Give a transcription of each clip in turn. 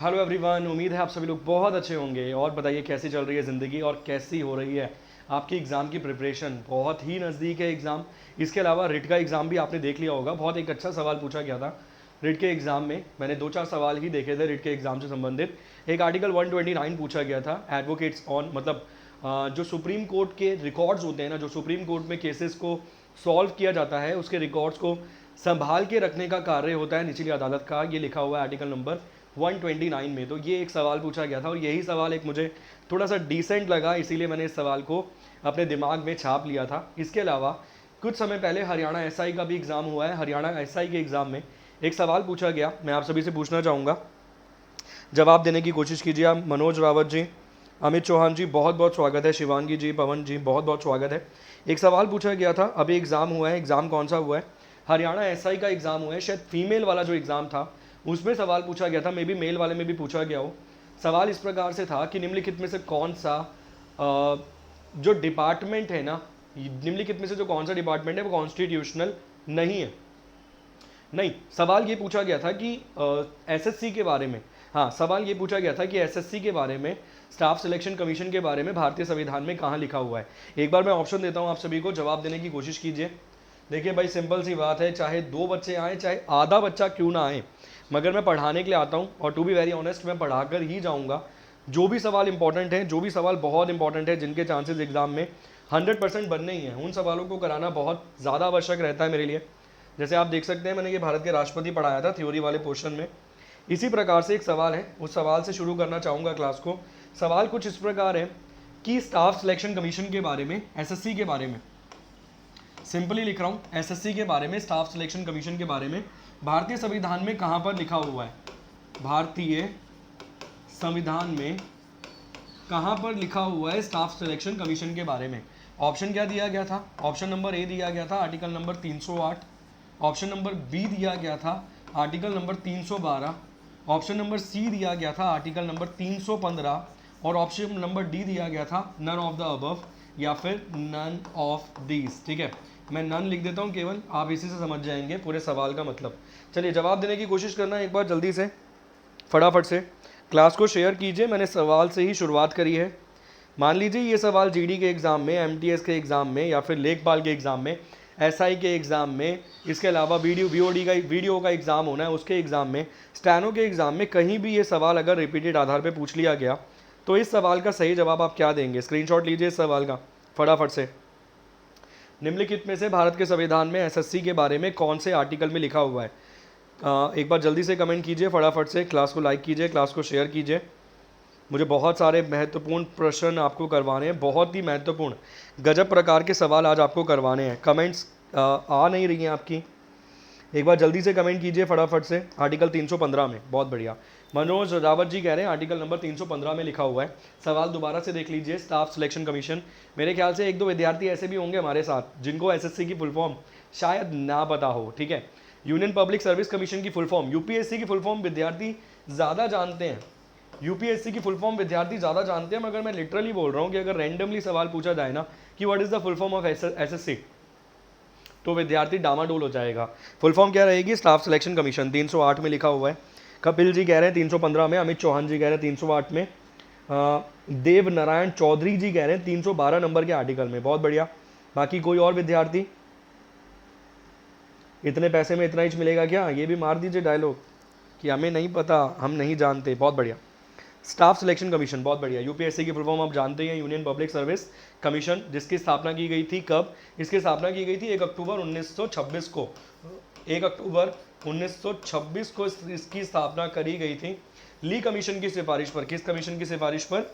Hello everyone, उम्मीद है आप सभी लोग बहुत अच्छे होंगे। और बताइए कैसी चल रही है ज़िंदगी और कैसी हो रही है आपकी एग्ज़ाम की प्रिपरेशन। बहुत ही नज़दीक है एग्ज़ाम। इसके अलावा रिट का एग्ज़ाम भी आपने देख लिया होगा। बहुत एक अच्छा सवाल पूछा गया था रिट के एग्ज़ाम में। मैंने 2-4 सवाल ही देखे थे रिट के एग्ज़ाम से संबंधित। एक आर्टिकल 129 पूछा गया था, एडवोकेट्स ऑन, मतलब जो सुप्रीम कोर्ट के रिकॉर्ड्स होते हैं ना, जो सुप्रीम कोर्ट में केसेस को सॉल्व किया जाता है, उसके रिकॉर्ड्स को संभाल के रखने का कार्य होता है निचली अदालत का। ये लिखा हुआ है आर्टिकल नंबर 129 में। तो ये एक सवाल पूछा गया था और यही सवाल एक मुझे थोड़ा सा डिसेंट लगा, इसीलिए मैंने इस सवाल को अपने दिमाग में छाप लिया था। इसके अलावा कुछ समय पहले हरियाणा एसआई का भी एग्ज़ाम हुआ है। हरियाणा एसआई के एग्ज़ाम में एक सवाल पूछा गया, मैं आप सभी से पूछना चाहूँगा, जवाब देने की कोशिश कीजिए आप। मनोज रावत जी, अमित चौहान जी, बहुत बहुत स्वागत है। शिवांगी जी, पवन जी, बहुत बहुत स्वागत है। एक सवाल पूछा गया था, अभी एग्ज़ाम हुआ है। एग्ज़ाम कौन सा हुआ है? हरियाणा एसआई का एग्ज़ाम हुआ है। शायद फीमेल वाला जो एग्ज़ाम था उसमें सवाल पूछा गया था, मे बी मेल वाले में भी पूछा गया हो। सवाल इस प्रकार से था कि निम्नलिखित में से कौन सा जो डिपार्टमेंट है ना, निम्नलिखित में से जो कौन सा डिपार्टमेंट है वो कॉन्स्टिट्यूशनल नहीं है। नहीं, सवाल ये पूछा गया था कि एसएससी के बारे में। हाँ, सवाल ये पूछा गया था कि एसएससी के बारे में, स्टाफ सिलेक्शन कमीशन के बारे में भारतीय संविधान में कहाँ लिखा हुआ है। एक बार मैं ऑप्शन देता हूँ आप सभी को, जवाब देने की कोशिश कीजिए। देखिए भाई, सिंपल सी बात है, चाहे 2 बच्चे आए चाहे आधा बच्चा क्यों ना आए, मगर मैं पढ़ाने के लिए आता हूँ और टू बी वेरी ऑनेस्ट मैं पढ़ाकर ही जाऊँगा। जो भी सवाल इंपॉर्टेंट हैं, जो भी सवाल बहुत इंपॉर्टेंट है, जिनके चांसेस एग्जाम में 100% बनने ही हैं, उन सवालों को कराना बहुत ज़्यादा आवश्यक रहता है मेरे लिए। जैसे आप देख सकते हैं, मैंने ये भारत के राष्ट्रपति पढ़ाया था थ्योरी वाले पोर्शन में। इसी प्रकार से एक सवाल है, उस सवाल से शुरू करना चाहूँगा क्लास को। सवाल कुछ इस प्रकार है कि स्टाफ सिलेक्शन कमीशन के बारे में, एसएससी के बारे में, सिंपली लिख रहा हूँ, एसएससी के बारे में, स्टाफ सिलेक्शन कमीशन के बारे में भारतीय संविधान में कहाँ पर लिखा हुआ है? भारतीय संविधान में कहाँ पर लिखा हुआ है स्टाफ सिलेक्शन कमीशन के बारे में? ऑप्शन क्या दिया गया था? ऑप्शन नंबर ए दिया गया था article number 308। Option number B दिया गया था article number 312। Option number C दिया गया था आर्टिकल नंबर 315 और ऑप्शन नंबर डी दिया गया था नन ऑफ द अबव या फिर नन ऑफ दीज। ठीक है, मैं नन लिख देता हूँ केवल, आप इसी से समझ जाएंगे पूरे सवाल का मतलब। चलिए जवाब देने की कोशिश करना एक बार जल्दी से, फटाफट से। क्लास को शेयर कीजिए, मैंने सवाल से ही शुरुआत करी है। मान लीजिए ये सवाल जीडी के एग्ज़ाम में, एमटीएस के एग्ज़ाम में या फिर लेखपाल के एग्ज़ाम में, एसआई के एग्ज़ाम में, इसके अलावा वीडियो का एग्ज़ाम होना है उसके एग्ज़ाम में, स्टैनो के एग्ज़ाम में, कहीं भी ये सवाल अगर रिपीटेड आधार पर पूछ लिया गया तो इस सवाल का सही जवाब आप क्या देंगे? स्क्रीनशॉट लीजिए इस सवाल का फटाफट से। निम्नलिखित में से भारत के संविधान में एसएससी के बारे में कौन से आर्टिकल में लिखा हुआ है? एक बार जल्दी से कमेंट कीजिए फटाफट से, क्लास को लाइक कीजिए, क्लास को शेयर कीजिए। मुझे बहुत सारे महत्वपूर्ण प्रश्न आपको करवाने हैं, बहुत ही महत्वपूर्ण गजब प्रकार के सवाल आज आपको करवाने हैं। कमेंट्स आ नहीं रही हैं आपकी, एक बार जल्दी से कमेंट कीजिए फटाफट से। आर्टिकल 315 में, बहुत बढ़िया। मनोज रावत जी कह रहे हैं आर्टिकल नंबर 315 में लिखा हुआ है। सवाल दोबारा से देख लीजिए, स्टाफ सिलेक्शन कमीशन। मेरे ख्याल से 1-2 विद्यार्थी ऐसे भी होंगे हमारे साथ जिनको एसएससी की फुल फॉर्म शायद ना पता हो। ठीक है, यूनियन पब्लिक सर्विस कमीशन की फुल फॉर्म, यूपीएससी की फुल फॉर्म विद्यार्थी ज़्यादा जानते हैं। यूपीएससी की फुल फॉर्म विद्यार्थी ज़्यादा जानते हैं, मगर मैं लिटरली बोल रहा हूँ कि अगर रैंडमली सवाल पूछा जाए ना कि what is the full form of SSC, तो विद्यार्थी डामाडोल हो जाएगा। फुल फॉर्म क्या रहेगी? Staff selection commission. 308 में लिखा हुआ है। कपिल जी कह रहे हैं 315 में, अमित चौहान जी कह रहे हैं 308 में, देव नारायण चौधरी जी कह रहे हैं 312 नंबर के आर्टिकल में। बहुत बढ़िया। बाकी कोई और विद्यार्थी? इतने पैसे में इतना इंच मिलेगा क्या? ये भी मार दीजिए डायलॉग कि हमें नहीं पता, हम नहीं जानते। बहुत बढ़िया। स्टाफ सिलेक्शन कमीशन, बहुत बढ़िया। यूपीएससी की फुल फॉर्म आप जानते हैं, यूनियन पब्लिक सर्विस कमीशन, जिसकी स्थापना की गई थी कब? इसकी स्थापना की गई थी 1 अक्टूबर 1926 को। 1 अक्टूबर 1926 को इसकी स्थापना करी गई थी ली कमीशन की सिफारिश पर। किस कमीशन की सिफारिश पर?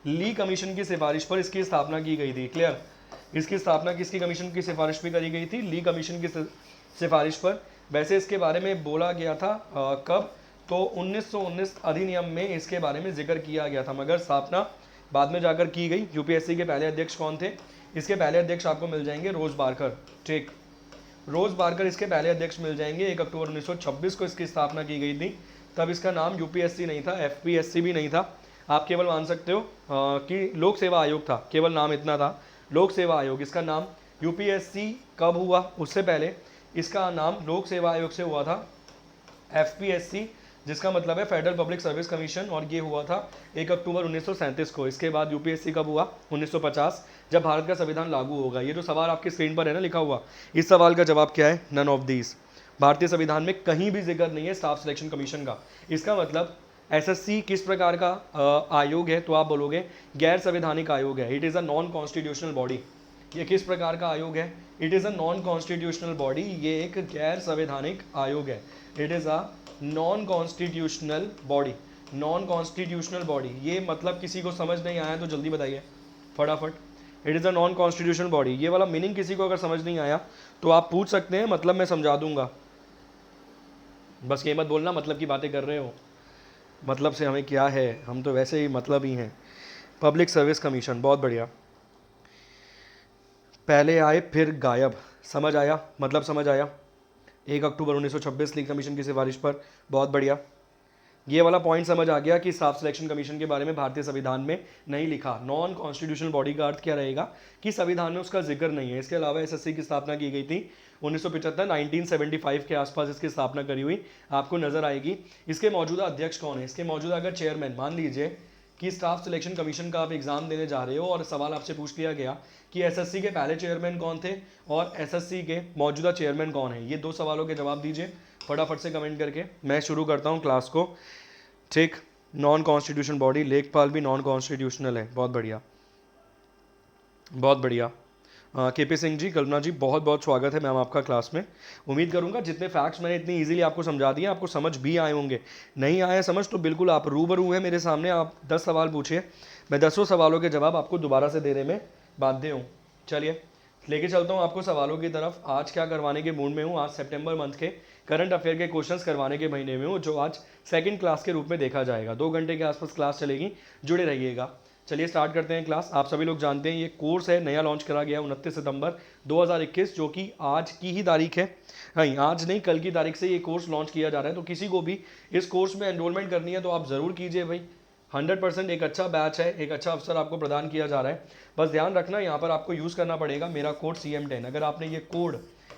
ली कमीशन की सिफारिश पर इसकी स्थापना की गई थी। क्लियर? इसकी स्थापना किसकी कमीशन की सिफारिश पर करी गई थी? ली कमीशन की सिफारिश पर। वैसे इसके बारे में बोला गया था कब? तो 1919 अधिनियम में इसके बारे में जिक्र किया गया था, मगर स्थापना बाद में जाकर की गई। यूपीएससी के पहले अध्यक्ष कौन थे? इसके पहले अध्यक्ष आपको मिल जाएंगे रोज बारकर। ठीक, रोज बारकर इसके पहले अध्यक्ष मिल जाएंगे। 1 अक्टूबर 1926 को इसकी स्थापना की गई थी। तब इसका नाम यूपीएससी नहीं था, एफपीएससी भी नहीं था। आप केवल मान सकते हो कि लोक सेवा आयोग था, केवल नाम इतना था, लोक सेवा आयोग। इसका नाम यूपीएससी कब हुआ? उससे पहले इसका नाम लोक सेवा आयोग से हुआ था, एफपीएससी जिसका मतलब है फेडरल पब्लिक सर्विस कमीशन, और ये हुआ था 1 अक्टूबर 1937 को। इसके बाद यूपीएससी कब हुआ? 1950, जब भारत का संविधान लागू होगा। ये जो सवाल आपकी स्क्रीन पर है ना लिखा हुआ, इस सवाल का जवाब क्या है? None of these. भारतीय संविधान में कहीं भी जिक्र नहीं है स्टाफ सिलेक्शन कमीशन का। इसका मतलब एसएससी किस प्रकार का आयोग है? तो आप बोलोगे गैर संवैधानिक आयोग है। It is a non constitutional body. ये किस प्रकार का आयोग है? It is a non constitutional body. ये एक गैर संवैधानिक आयोग है। It is a non constitutional body. Non constitutional body, ये मतलब किसी को समझ नहीं आया तो जल्दी बताइए फटाफट। It is a non constitutional body, ये वाला मीनिंग किसी को अगर समझ नहीं आया तो आप पूछ सकते हैं, मतलब मैं समझा दूंगा। बस ये मत बोलना मतलब की बातें कर रहे हो, मतलब से हमें क्या है, हम तो वैसे ही मतलब ही हैं। पब्लिक सर्विस कमीशन, बहुत बढ़िया। पहले आए फिर गायब, समझ आया, मतलब समझ आया। 1 अक्टूबर 1926 लीग कमीशन की सिफारिश पर, बहुत बढ़िया। ये वाला पॉइंट समझ आ गया कि स्टाफ सिलेक्शन कमीशन के बारे में भारतीय संविधान में नहीं लिखा। नॉन कॉन्स्टिट्यूशनल बॉडी का अर्थ क्या रहेगा कि संविधान में उसका जिक्र नहीं है। इसके अलावा एसएससी की स्थापना की गई थी 1975, 1975 के आसपास इसकी स्थापना करी हुई आपको नजर आएगी। इसके मौजूदा अध्यक्ष कौन है? इसके मौजूदा अगर चेयरमैन, मान लीजिए कि स्टाफ सिलेक्शन कमीशन का आप एग्जाम देने जा रहे हो और सवाल आपसे पूछ लिया गया कि एसएससी के पहले चेयरमैन कौन थे और एसएससी के मौजूदा चेयरमैन कौन है, ये दो सवालों के जवाब दीजिए फटाफट से कमेंट करके। मैं शुरू करता हूँ क्लास को। ठीक, नॉन कॉन्स्टिट्यूशन बॉडी, लेखपाल भी नॉन कॉन्स्टिट्यूशनल है, बहुत बढ़िया बहुत बढ़िया। केपी सिंह जी, कल्पना जी, बहुत बहुत स्वागत है मैम आपका क्लास में। उम्मीद करूंगा जितने फैक्ट्स मैंने इतनी इजीली आपको समझा दिए आपको समझ भी आए होंगे। नहीं आए समझ तो बिल्कुल आप रूबरू हैं मेरे सामने, आप 10 सवाल पूछिए, मैं 10 सवालों के जवाब आपको दोबारा से देने में बाध्य हूँ। चलिए लेके चलता हूँ आपको सवालों की तरफ। आज क्या करवाने के मूड में हूँ? आज सितंबर मंथ के करंट अफेयर के क्वेश्चंस करवाने के महीने में हूँ, जो आज सेकंड क्लास के रूप में देखा जाएगा। 2 घंटे के आसपास क्लास चलेगी, जुड़े रहिएगा। चलिए स्टार्ट करते हैं क्लास। आप सभी लोग जानते हैं ये कोर्स है, नया लॉन्च करा गया 29 सितंबर 2021, जो कि आज की ही तारीख है। नहीं, आज नहीं, कल की तारीख से ये कोर्स लॉन्च किया जा रहा है। तो किसी को भी इस कोर्स में एनरोलमेंट करनी है तो आप ज़रूर कीजिए भाई। 100% एक अच्छा बैच है, एक अच्छा अवसर आपको प्रदान किया जा रहा है। बस ध्यान रखना, यहाँ पर आपको यूज़ करना पड़ेगा मेरा कोड CM10। अगर आपने ये कोड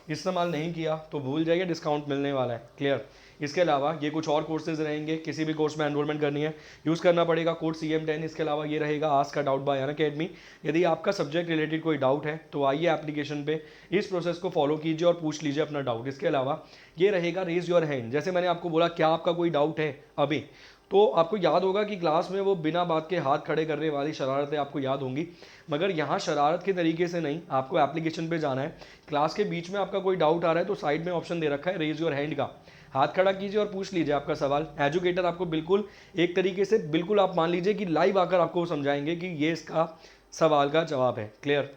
इस्तेमाल नहीं किया तो भूल जाइए, डिस्काउंट मिलने वाला है। क्लियर? इसके अलावा ये कुछ और कोर्सेज रहेंगे, किसी भी कोर्स में एनरोलमेंट करनी है यूज़ करना पड़ेगा कोड CM10। इसके अलावा ये रहेगा ask a doubt bye Unacademy. यदि आपका सब्जेक्ट रिलेटेड कोई डाउट है तो आइए एप्लीकेशन पे इस प्रोसेस को फॉलो कीजिए और पूछ लीजिए अपना डाउट। इसके अलावा ये रहेगा रेज योर हैंड। जैसे मैंने आपको बोला क्या आपका कोई डाउट है अभी, तो आपको याद होगा कि क्लास में वो बिना बात के हाथ खड़े करने वाली शरारतें आपको याद होंगी, मगर यहाँ शरारत के तरीके से नहीं, आपको एप्लीकेशन पे जाना है। क्लास के बीच में आपका कोई डाउट आ रहा है तो साइड में ऑप्शन दे रखा है रेज योर हैंड का, हाथ खड़ा कीजिए और पूछ लीजिए आपका सवाल। एजुकेटर आपको बिल्कुल एक तरीके से, बिल्कुल आप मान लीजिए कि लाइव आकर आपको समझाएंगे कि ये इसका सवाल का जवाब है। क्लियर?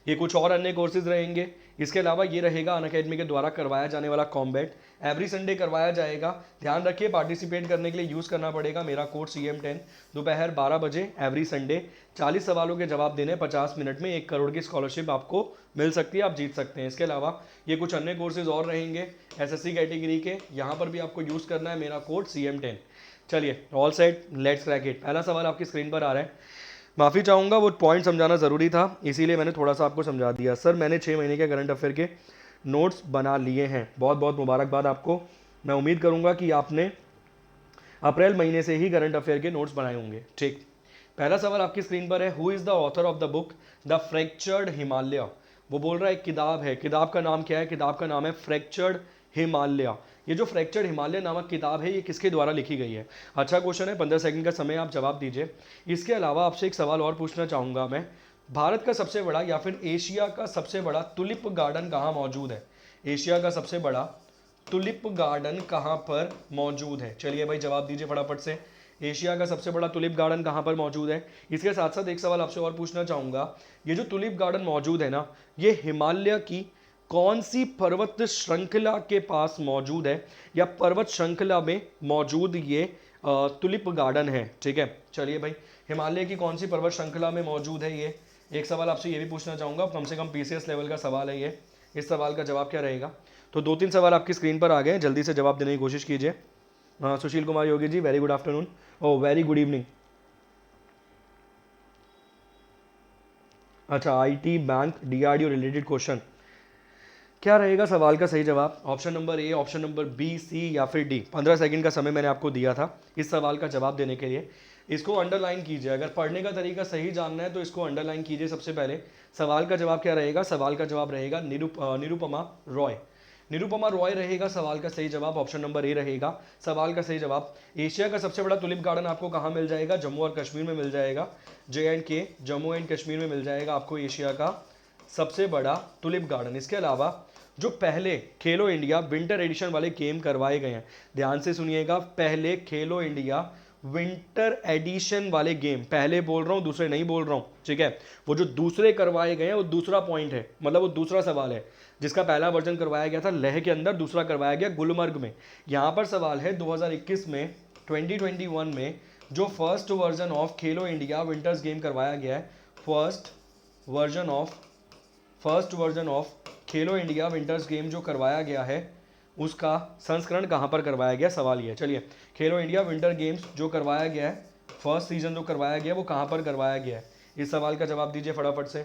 ये कुछ और अन्य कोर्सेज रहेंगे। इसके अलावा ये रहेगा अनअकैडमी के द्वारा करवाया जाने वाला कॉम्बैट, एवरी संडे करवाया जाएगा। ध्यान रखिए पार्टिसिपेट करने के लिए यूज़ करना पड़ेगा मेरा कोड CM10। दोपहर 12 बजे एवरी संडे 40 सवालों के जवाब देने 50 मिनट में 1 करोड़ की स्कॉलरशिप आपको मिल सकती है, आप जीत सकते हैं। इसके अलावा ये कुछ अन्य कोर्सेज और रहेंगे SSC कैटेगरी के, यहाँ पर भी आपको यूज़ करना है मेरा कोड CM10। चलिए all set, let's crack it. पहला सवाल आपकी स्क्रीन पर आ रहा है। माफ़ी चाहूँगा, वो पॉइंट समझाना ज़रूरी था इसीलिए मैंने थोड़ा सा आपको समझा दिया। सर मैंने 6 महीने के करंट अफेयर के नोट्स बना लिए हैं। बहुत बहुत मुबारकबाद आपको। मैं उम्मीद करूँगा कि आपने अप्रैल महीने से ही करंट अफेयर के नोट्स बनाए होंगे। ठीक, पहला सवाल आपकी स्क्रीन पर है, who is the author of the book the fractured Himalaya. वो बोल रहा है एक किताब है, किताब का नाम क्या है? किताब का नाम है फ्रैक्चर्ड हिमालय। ये जो फ्रैक्चर्ड हिमालय नामक किताब है ये किसके द्वारा लिखी गई है? अच्छा क्वेश्चन है, 15 सेकंड का समय, आप जवाब दीजिए। इसके अलावा आपसे एक सवाल और पूछना चाहूँगा मैं, भारत का सबसे बड़ा या फिर एशिया का सबसे बड़ा टुलिप गार्डन कहाँ मौजूद है? एशिया का सबसे बड़ा टुलिप गार्डन कहाँ पर मौजूद है? चलिए भाई जवाब दीजिए फटाफट से। एशिया का सबसे बड़ा टुलिप गार्डन कहाँ पर मौजूद है? इसके साथ साथ एक सवाल आपसे और पूछना चाहूँगा, ये जो टुलिप गार्डन मौजूद है ना, ये हिमालय की कौन सी पर्वत श्रृंखला के पास मौजूद है, या पर्वत श्रृंखला में मौजूद ये टुलिप गार्डन है? ठीक है, चलिए भाई, हिमालय की कौन सी पर्वत श्रृंखला में मौजूद है ये? एक सवाल आपसे ये भी पूछना चाहूँगा, कम से कम PCS लेवल का सवाल है ये। इस सवाल का जवाब क्या रहेगा? तो 2-3 सवाल आपकी स्क्रीन पर आ गए, जल्दी से जवाब देने की कोशिश कीजिए। Sushil Kumar Yogi ji, very good afternoon. Oh very good evening. अच्छा, IT bank DRDO related question. क्या रहेगा सवाल का सही जवाब? Option number A, option number B, C या फिर डी? 15 सेकंड का समय मैंने आपको दिया था इस सवाल का जवाब देने के लिए। इसको अंडरलाइन कीजिए, अगर पढ़ने का तरीका सही जानना है तो इसको अंडरलाइन कीजिए सबसे पहले। सवाल का जवाब क्या रहेगा? सवाल का जवाब रहेगा निरुपमा रॉय। निरुपमा रॉय रहेगा सवाल का सही जवाब, ऑप्शन नंबर ए रहेगा सवाल का सही जवाब। एशिया का सबसे बड़ा टुलिप गार्डन आपको कहाँ मिल जाएगा? जम्मू और कश्मीर में मिल जाएगा। JNK, जम्मू एंड कश्मीर में मिल जाएगा आपको एशिया का सबसे बड़ा टुलिप गार्डन। इसके अलावा जो पहले खेलो इंडिया विंटर एडिशन वाले गेम करवाए गए हैं, ध्यान से सुनिएगा, पहले खेलो इंडिया विंटर एडिशन वाले गेम, पहले बोल रहा हूं, दूसरे नहीं बोल रहा हूं, ठीक है? वो जो दूसरे करवाए गए हैं वो दूसरा पॉइंट है, मतलब वो दूसरा सवाल है। जिसका पहला वर्जन करवाया गया था लेह के अंदर, दूसरा करवाया गया गुलमर्ग में। यहां पर सवाल है 2021 में, 2021 में जो first version of Khelo India winters game करवाया गया है, first version of Khelo India winters game जो करवाया गया है उसका संस्करण कहाँ पर करवाया गया? सवाल ये। चलिए, खेलो इंडिया विंटर गेम्स जो करवाया गया है, फर्स्ट सीजन जो करवाया गया वो कहाँ पर करवाया गया है? इस सवाल का जवाब दीजिए फटाफट से।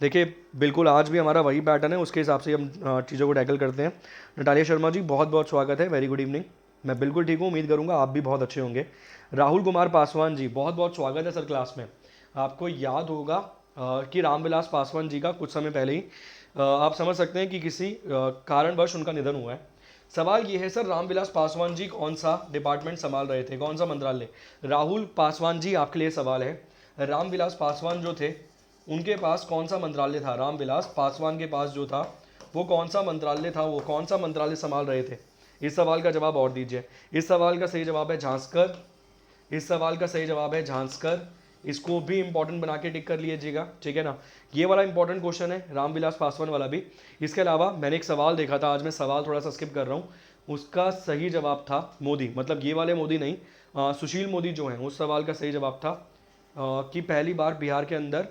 देखिए, बिल्कुल आज भी हमारा वही पैटर्न है, उसके हिसाब से हम चीज़ों को टैकल करते हैं। नटालिया शर्मा जी, बहुत बहुत स्वागत है, वेरी गुड इवनिंग। मैं बिल्कुल ठीक हूँ, उम्मीद करूँगा आप भी बहुत अच्छे होंगे। राहुल कुमार पासवान जी, बहुत बहुत स्वागत है सर क्लास में। आपको याद होगा कि रामविलास पासवान जी का कुछ समय पहले ही आप समझ सकते हैं कि किसी कारणवश उनका निधन हुआ है। सवाल ये है सर, रामविलास पासवान जी कौन सा डिपार्टमेंट संभाल रहे थे, कौन सा मंत्रालय? राहुल पासवान जी, आपके लिए सवाल है, रामविलास पासवान जो थे उनके पास कौन सा मंत्रालय था? रामविलास पासवान के पास जो था वो कौन सा मंत्रालय था, वो कौन सा मंत्रालय संभाल रहे थे? इस सवाल का जवाब और दीजिए। इस सवाल का सही जवाब है झांसकर। इस सवाल का सही जवाब है झांसकर। इसको भी इंपॉर्टेंट बना के टिक कर लीजिएगा, ठीक है ना? ये वाला इंपॉर्टेंट क्वेश्चन है, रामविलास पासवान वाला भी। इसके अलावा मैंने एक सवाल देखा था, आज मैं सवाल थोड़ा सा स्किप कर रहा हूँ, उसका सही जवाब था मोदी, मतलब ये वाले मोदी नहीं, सुशील मोदी जो हैं, उस सवाल का सही जवाब था कि पहली बार बिहार के अंदर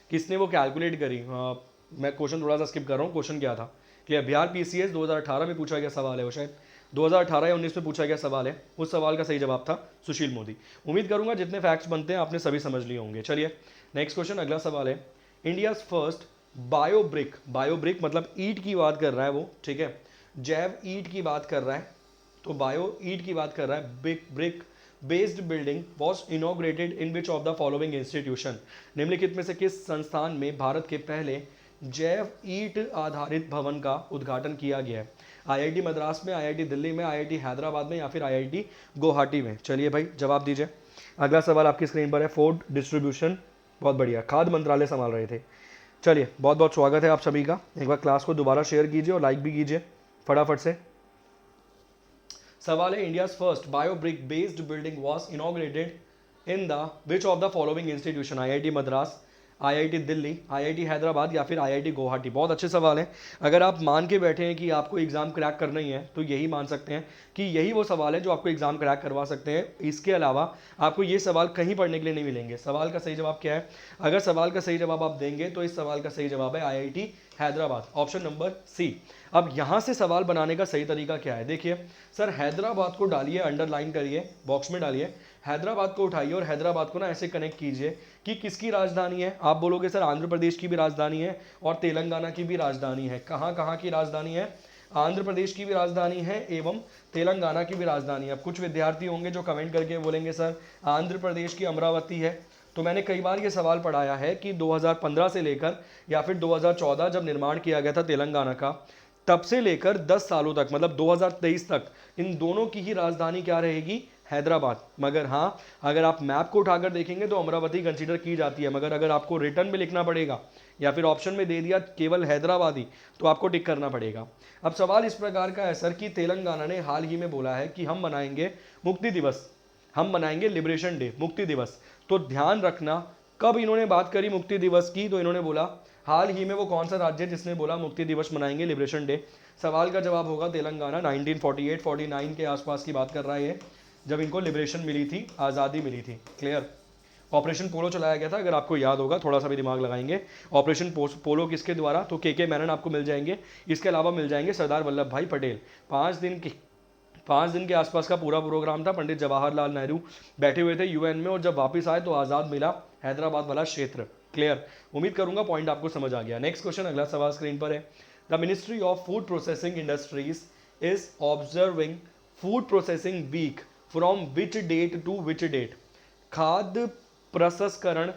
किसने वो कैलकुलेट करी। मैं क्वेश्चन थोड़ा सा स्किप कर रहा हूँ, क्वेश्चन क्या था कि बिहार PCS 2018 में पूछा गया सवाल है, वो शायद 2018 या 19 में पूछा गया सवाल है, उस सवाल का सही जवाब था सुशील मोदी। उम्मीद करूंगा जितने फैक्ट्स बनते हैं आपने सभी समझ लिए होंगे। चलिए नेक्स्ट क्वेश्चन, अगला सवाल है, इंडियाज फर्स्ट बायोब्रिक, बायोब्रिक मतलब ईट की बात कर रहा है वो, ठीक है, जैव ईट की बात कर रहा है, तो बायो ईट की बात कर रहा है। Brick based building was inaugurated in which of the following institution, निम्नलिखित में से किस संस्थान में भारत के पहले जैव ईट आधारित भवन का उद्घाटन किया गया है? IIT मद्रास में, IIT दिल्ली में, IIT हैदराबाद में या फिर IIT गुवाहाटी में? चलिए भाई जवाब दीजिए। अगला सवाल आपकी स्क्रीन पर है, फूड डिस्ट्रीब्यूशन, बहुत बढ़िया, खाद्य मंत्रालय संभाल रहे थे। चलिए बहुत बहुत स्वागत है आप सभी का। एक बार क्लास को दोबारा शेयर कीजिए और लाइक भी कीजिए फटाफट से। सवाल है, India's first biobrick based building was inaugurated in the which of the following institution? IIT Madras, IIT Delhi, IIT Hyderabad या फिर IIT गुवाहाटी? बहुत अच्छे सवाल हैं। अगर आप मान के बैठे हैं कि आपको एग्जाम क्रैक करना ही है तो यही मान सकते हैं कि यही वो सवाल है जो आपको एग्जाम क्रैक करवा सकते हैं। इसके अलावा आपको ये सवाल कहीं पढ़ने के लिए नहीं मिलेंगे। सवाल का सही जवाब क्या है? अगर सवाल का सही जवाब आप देंगे तो इस सवाल का सही जवाब है IIT Hyderabad, option number C. अब यहां से सवाल बनाने का सही तरीका क्या है? देखिए सर, हैदराबाद को डालिए, अंडरलाइन करिए, बॉक्स में डालिए, हैदराबाद को उठाइए और हैदराबाद को ना ऐसे कनेक्ट कीजिए कि किसकी राजधानी है। आप बोलोगे सर आंध्र प्रदेश की भी राजधानी है और तेलंगाना की भी राजधानी है। कहाँ कहाँ की राजधानी है? आंध्र प्रदेश की भी राजधानी है एवं तेलंगाना की भी राजधानी है। अब कुछ विद्यार्थी होंगे जो कमेंट करके बोलेंगे सर आंध्र प्रदेश की अमरावती है। तो मैंने कई बार ये सवाल पढ़ाया है कि 2015 से लेकर या फिर 2014 जब निर्माण किया गया था तेलंगाना का, तब से लेकर 10 सालों तक, मतलब 2023 तक, इन दोनों की ही राजधानी क्या रहेगी? हैदराबाद। मगर हाँ, अगर आप मैप को उठाकर देखेंगे तो अमरावती कंसीडर की जाती है, मगर अगर आपको रिटर्न में लिखना पड़ेगा या फिर ऑप्शन में दे दिया केवल हैदराबाद ही, तो आपको टिक करना पड़ेगा। अब सवाल इस प्रकार का है सर कि तेलंगाना ने हाल ही में बोला है कि हम मनाएंगे मुक्ति दिवस, हम मनाएंगे लिबरेशन डे, मुक्ति दिवस। तो ध्यान रखना, कब इन्होंने बात करी मुक्ति दिवस की? तो इन्होंने बोला हाल ही में। वो कौन सा राज्य है जिसने बोला मुक्ति दिवस मनाएंगे, लिबरेशन डे? सवाल का जवाब होगा तेलंगाना। 1948-49 के आसपास की बात कर रहा है ये, जब इनको लिबरेशन मिली थी, आज़ादी मिली थी। क्लियर? ऑपरेशन पोलो चलाया गया था, अगर आपको याद होगा, थोड़ा सा भी दिमाग लगाएंगे। ऑपरेशन पोलो किसके द्वारा? तो के मेनन आपको मिल जाएंगे। इसके अलावा मिल जाएंगे सरदार वल्लभ भाई पटेल। 5 दिन के आसपास का पूरा प्रोग्राम था। पंडित जवाहरलाल नेहरू बैठे हुए थे UN में, और जब वापस आए तो आज़ाद मिला हैदराबाद वाला क्षेत्र। क्लियर, उम्मीद करूंगा पॉइंट आपको समझ आ गया। नेक्स्ट क्वेश्चन, अगला सवाल स्क्रीन पर है। The ministry of food processing industries is observing food processing week from which date to which date. खाद्य प्रसंस्करण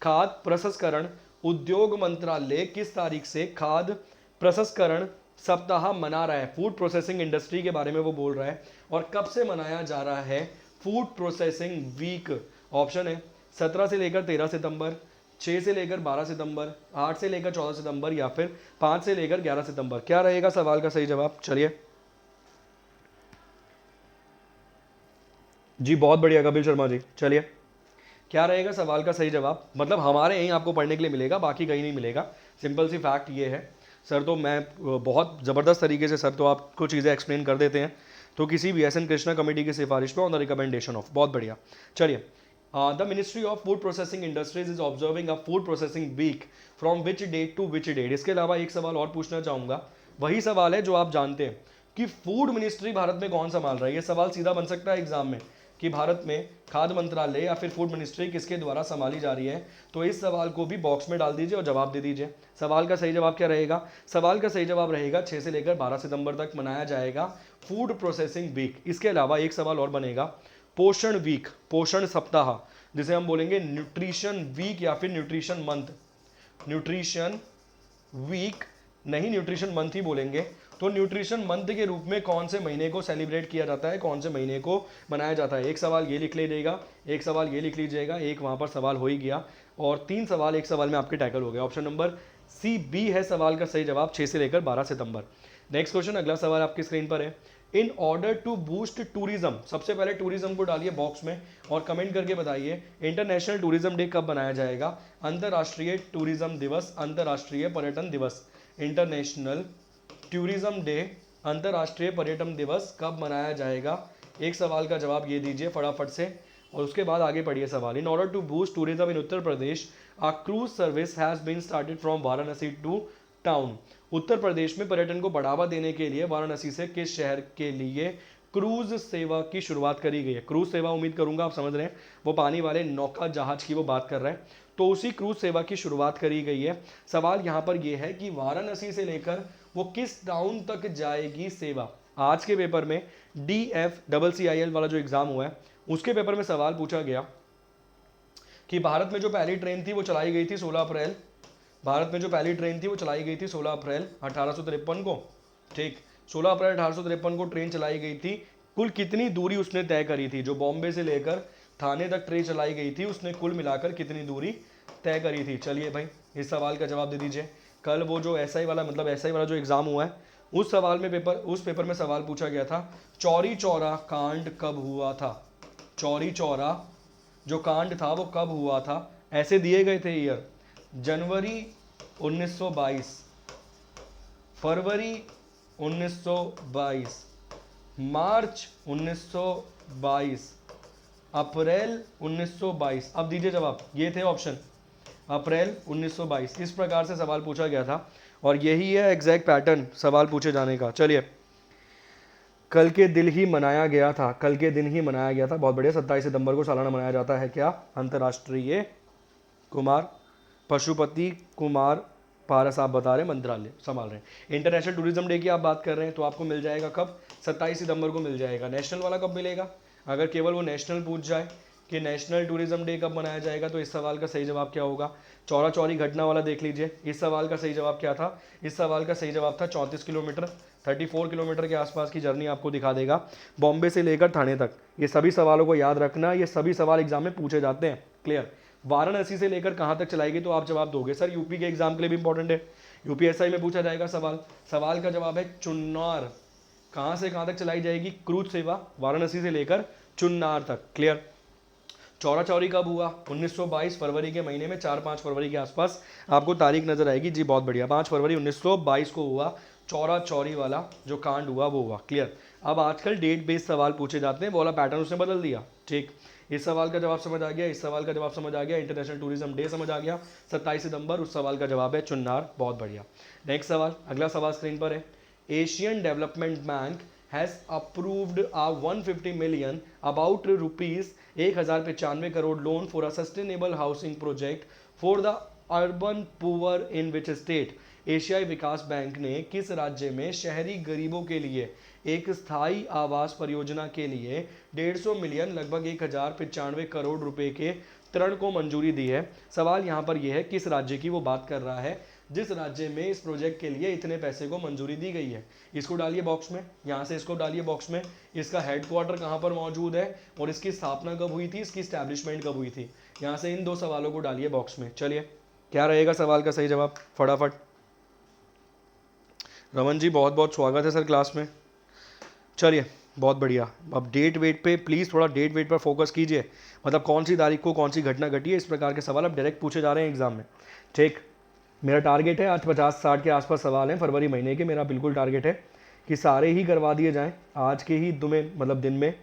खाद्य प्रसंस्करण उद्योग मंत्रालय किस तारीख से खाद्य प्रसंस्करण सप्ताह मना रहा है? फूड प्रोसेसिंग इंडस्ट्री के बारे में वो बोल रहा है, और कब से मनाया जा रहा है फूड प्रोसेसिंग वीक? ऑप्शन है 17 से लेकर 13 सितंबर, 6 से लेकर 12 सितंबर, 8 से लेकर 14 सितंबर, या फिर 5 से लेकर 11 सितंबर। क्या रहेगा सवाल का सही जवाब? चलिए जी, बहुत बढ़िया कपिल शर्मा जी। चलिए, क्या रहेगा सवाल का सही जवाब? मतलब हमारे यहीं आपको पढ़ने के लिए मिलेगा, बाकी कहीं नहीं मिलेगा। सिंपल सी फैक्ट ये है सर, तो मैं बहुत ज़बरदस्त तरीके से सर तो आपको चीज़ें एक्सप्लेन कर देते हैं, तो किसी भी एस एन कृष्णा कमेटी की सिफारिश पे ऑन द रिकमेंडेशन ऑफ। बहुत बढ़िया। चलिए, the ministry of food processing industries is observing a food processing week from which date to which date. इसके अलावा एक सवाल और पूछना चाहूँगा, वही सवाल है जो आप जानते हैं कि फूड मिनिस्ट्री भारत में कौन संभाल रहा है। ये सवाल सीधा बन सकता है एग्जाम में कि भारत में खाद्य मंत्रालय या फिर फूड मिनिस्ट्री किसके द्वारा संभाली जा रही है। तो इस सवाल को भी बॉक्स में डाल दीजिए और जवाब दे दीजिए। सवाल का सही जवाब क्या रहेगा? सवाल का सही जवाब रहेगा 6 से लेकर 12 सितंबर तक मनाया जाएगा फूड प्रोसेसिंग वीक। इसके अलावा एक सवाल और बनेगा, पोषण वीक, पोषण सप्ताह, जिसे हम बोलेंगे न्यूट्रिशन वीक या फिर न्यूट्रिशन मंथ। न्यूट्रिशन वीक नहीं, न्यूट्रिशन मंथ ही बोलेंगे। तो न्यूट्रिशन मंथ के रूप में कौन से महीने को सेलिब्रेट किया जाता है, कौन से महीने को मनाया जाता है? एक सवाल ये लिख लीजिएगा, एक सवाल ये लिख लीजिएगा, एक वहाँ पर सवाल हो ही गया, और 3 सवाल एक सवाल में आपके टैकल हो गए। ऑप्शन नंबर सी बी है सवाल का सही जवाब, 6 से लेकर 12 सितंबर। नेक्स्ट क्वेश्चन, अगला सवाल आपकी स्क्रीन पर है। In order to boost tourism, सबसे पहले टूरिज्म को डालिए बॉक्स में और कमेंट करके बताइए इंटरनेशनल टूरिज्म डे कब मनाया जाएगा? अंतर्राष्ट्रीय टूरिज्म दिवस, अंतर्राष्ट्रीय पर्यटन दिवस, इंटरनेशनल टूरिज्म डे, अंतर्राष्ट्रीय पर्यटन दिवस कब मनाया जाएगा? एक सवाल का जवाब ये दीजिए फटाफट से, और उसके बाद आगे पढ़िए सवाल। In order to boost tourism in Uttar Pradesh, a cruise service has been started from Varanasi to town. Uttar Pradesh में पर्यटन को बढ़ावा देने के लिए वाराणसी से किस शहर के लिए क्रूज सेवा की शुरुआत करी गई है? क्रूज सेवा, उम्मीद करूंगा आप समझ रहे हैं, वो पानी वाले नौका जहाज की वो बात कर रहे हैं। तो उसी क्रूज सेवा की शुरुआत करी गई है। सवाल यहाँ पर यह है कि वाराणसी से लेकर वो किस टाउन तक जाएगी सेवा। आज के पेपर में DFCCIL वाला जो एग्जाम हुआ है उसके पेपर में सवाल पूछा गया कि भारत में जो पहली ट्रेन थी वो चलाई गई थी 16 अप्रैल, भारत में जो पहली ट्रेन थी वो चलाई गई थी 16 अप्रैल 1853 को। ठीक, 16 अप्रैल 1853 को ट्रेन चलाई गई थी। कुल कितनी दूरी उसने तय करी थी? जो बॉम्बे से लेकर थाने तक ट्रेन चलाई गई थी उसने कुल मिलाकर कितनी दूरी तय करी थी? चलिए भाई, इस सवाल का जवाब दे दीजिए। कल वो जो SI वाला, मतलब SI वाला जो एग्जाम हुआ है उस पेपर में सवाल पूछा गया था, चौरी चौरा कांड कब हुआ था? चौरी चौरा जो कांड था वो कब हुआ था? ऐसे दिए गए थे ईयर, जनवरी 1922, फरवरी 1922, मार्च 1922, अप्रैल 1922। अब दीजिए जवाब, ये थे ऑप्शन, अप्रैल 1922। इस प्रकार से सवाल पूछा गया था और यही है एग्जैक्ट पैटर्न सवाल पूछे जाने का। चलिए, कल के दिन ही मनाया गया था, कल के दिन ही मनाया गया था, बहुत बढ़िया। 27 सितंबर को सालाना मनाया जाता है क्या? अंतर्राष्ट्रीय कुमार पशुपति कुमार पारस, आप बता रहे हैं मंत्रालय संभाल रहे हैं। इंटरनेशनल टूरिज्म डे की आप बात कर रहे हैं तो आपको मिल जाएगा कब? 27 सितंबर को मिल जाएगा। नेशनल वाला कब मिलेगा? अगर केवल वो नेशनल पूछ जाए कि नेशनल टूरिज्म डे कब मनाया जाएगा तो इस सवाल का सही जवाब क्या होगा? चौरा चौरी घटना वाला देख लीजिए। इस सवाल का सही जवाब क्या था? इस सवाल का सही जवाब था 34 किलोमीटर, 34 किलोमीटर के आसपास की जर्नी आपको दिखा देगा बॉम्बे से लेकर थाने तक। ये सभी सवालों को याद रखना, ये सभी सवाल एग्जाम में पूछे जाते हैं। क्लियर? वाराणसी से लेकर कहाँ तक चलाएगी तो आप जवाब दोगे सर यूपी के एग्जाम के लिए भी इंपॉर्टेंट है, UPSI में पूछा जाएगा सवाल। सवाल का जवाब है चुन्नार। कहाँ से कहाँ तक चलाई जाएगी क्रूज सेवा? वाराणसी से लेकर चुन्नार तक। क्लियर? चौरा चौरी कब हुआ? 1922 फरवरी के महीने में, 4-5 फरवरी के आसपास आपको तारीख नजर आएगी। जी बहुत बढ़िया, 5 फरवरी 1922 को हुआ चौरा चौरी वाला जो कांड हुआ वो हुआ। क्लियर? अब आजकल डेट बेस्ड सवाल पूछे जाते हैं, वो वाला पैटर्न उसने बदल दिया। ठीक, इस सवाल का जवाब समझ आ गया, इस सवाल का जवाब समझ आ गया, इंटरनेशनल टूरिज्म डे समझ आ गया 27 सितंबर, उस सवाल का जवाब है चुन्नार। बहुत बढ़िया। नेक्स्ट सवाल, अगला सवाल स्क्रीन पर है। Asian development bank has approved a 150 million about rupees 1095 crore loan for a sustainable housing project for the urban poor in which state? एशियाई विकास बैंक ने किस राज्य में शहरी गरीबों के लिए एक स्थायी आवास परियोजना के लिए 150 मिलियन लगभग 1095 करोड़ रुपए के ऋण को मंजूरी दी है? सवाल यहाँ पर यह है किस राज्य की वो बात कर रहा है जिस राज्य में इस प्रोजेक्ट के लिए इतने पैसे को मंजूरी दी गई है। इसको डालिए बॉक्स में, यहाँ से इसको डालिए बॉक्स में। इसका हेडक्वार्टर कहाँ पर मौजूद है और इसकी स्थापना कब हुई थी, इसकी स्टैब्लिशमेंट कब हुई थी? यहाँ से इन दो सवालों को डालिए बॉक्स में। चलिए क्या रहेगा सवाल का सही जवाब फटाफट। रमन जी बहुत बहुत स्वागत है सर क्लास में। चलिए बहुत बढ़िया। अब डेट वेट पे प्लीज़ थोड़ा डेट वेट पर फोकस कीजिए, मतलब कौन सी तारीख को कौन सी घटना घटी है, इस प्रकार के सवाल अब डायरेक्ट पूछे जा रहे हैं एग्जाम में। ठीक, मेरा टारगेट है आज 50-60 के आसपास सवाल हैं फरवरी महीने के। मेरा बिल्कुल टारगेट है कि सारे ही करवा दिए जाएं आज के ही मतलब दिन में,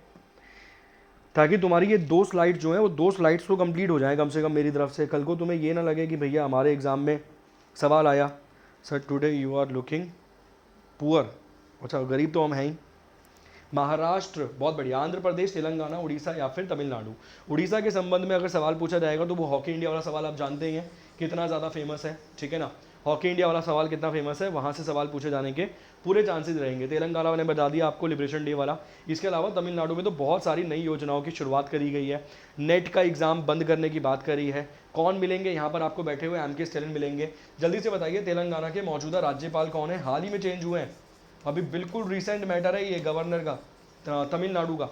ताकि तुम्हारी ये 2 स्लाइड जो हैं वो 2 स्लाइड्स तो कंप्लीट हो जाएं कम से कम मेरी तरफ से। कल को तुम्हें ये ना लगे कि भैया हमारे एग्ज़ाम में सवाल आया sir today you are looking poor, अच्छा गरीब तो हम हैं ही। महाराष्ट्र बहुत बढ़िया, आंध्र प्रदेश, तेलंगाना, उड़ीसा या फिर तमिलनाडु। उड़ीसा के संबंध में अगर सवाल पूछा जाएगा तो वो हॉकी इंडिया वाला सवाल आप जानते ही हैं कितना ज़्यादा फेमस है, ठीक है ना। हॉकी इंडिया वाला सवाल कितना फेमस है, वहाँ से सवाल पूछे जाने के पूरे चांसेस रहेंगे। तेलंगाना मैंने बता दिया आपको, लिबरेशन डे वाला। इसके अलावा तमिलनाडु में तो बहुत सारी नई योजनाओं की शुरुआत करी गई है, नेट का एग्ज़ाम बंद करने की बात करी है। कौन मिलेंगे यहाँ पर आपको बैठे हुए एमके स्टैलिन मिलेंगे। जल्दी से बताइए तेलंगाना के मौजूदा राज्यपाल कौन है, हाल ही में चेंज हुए हैं, अभी बिल्कुल रिसेंट मैटर है ये गवर्नर का तमिलनाडु का।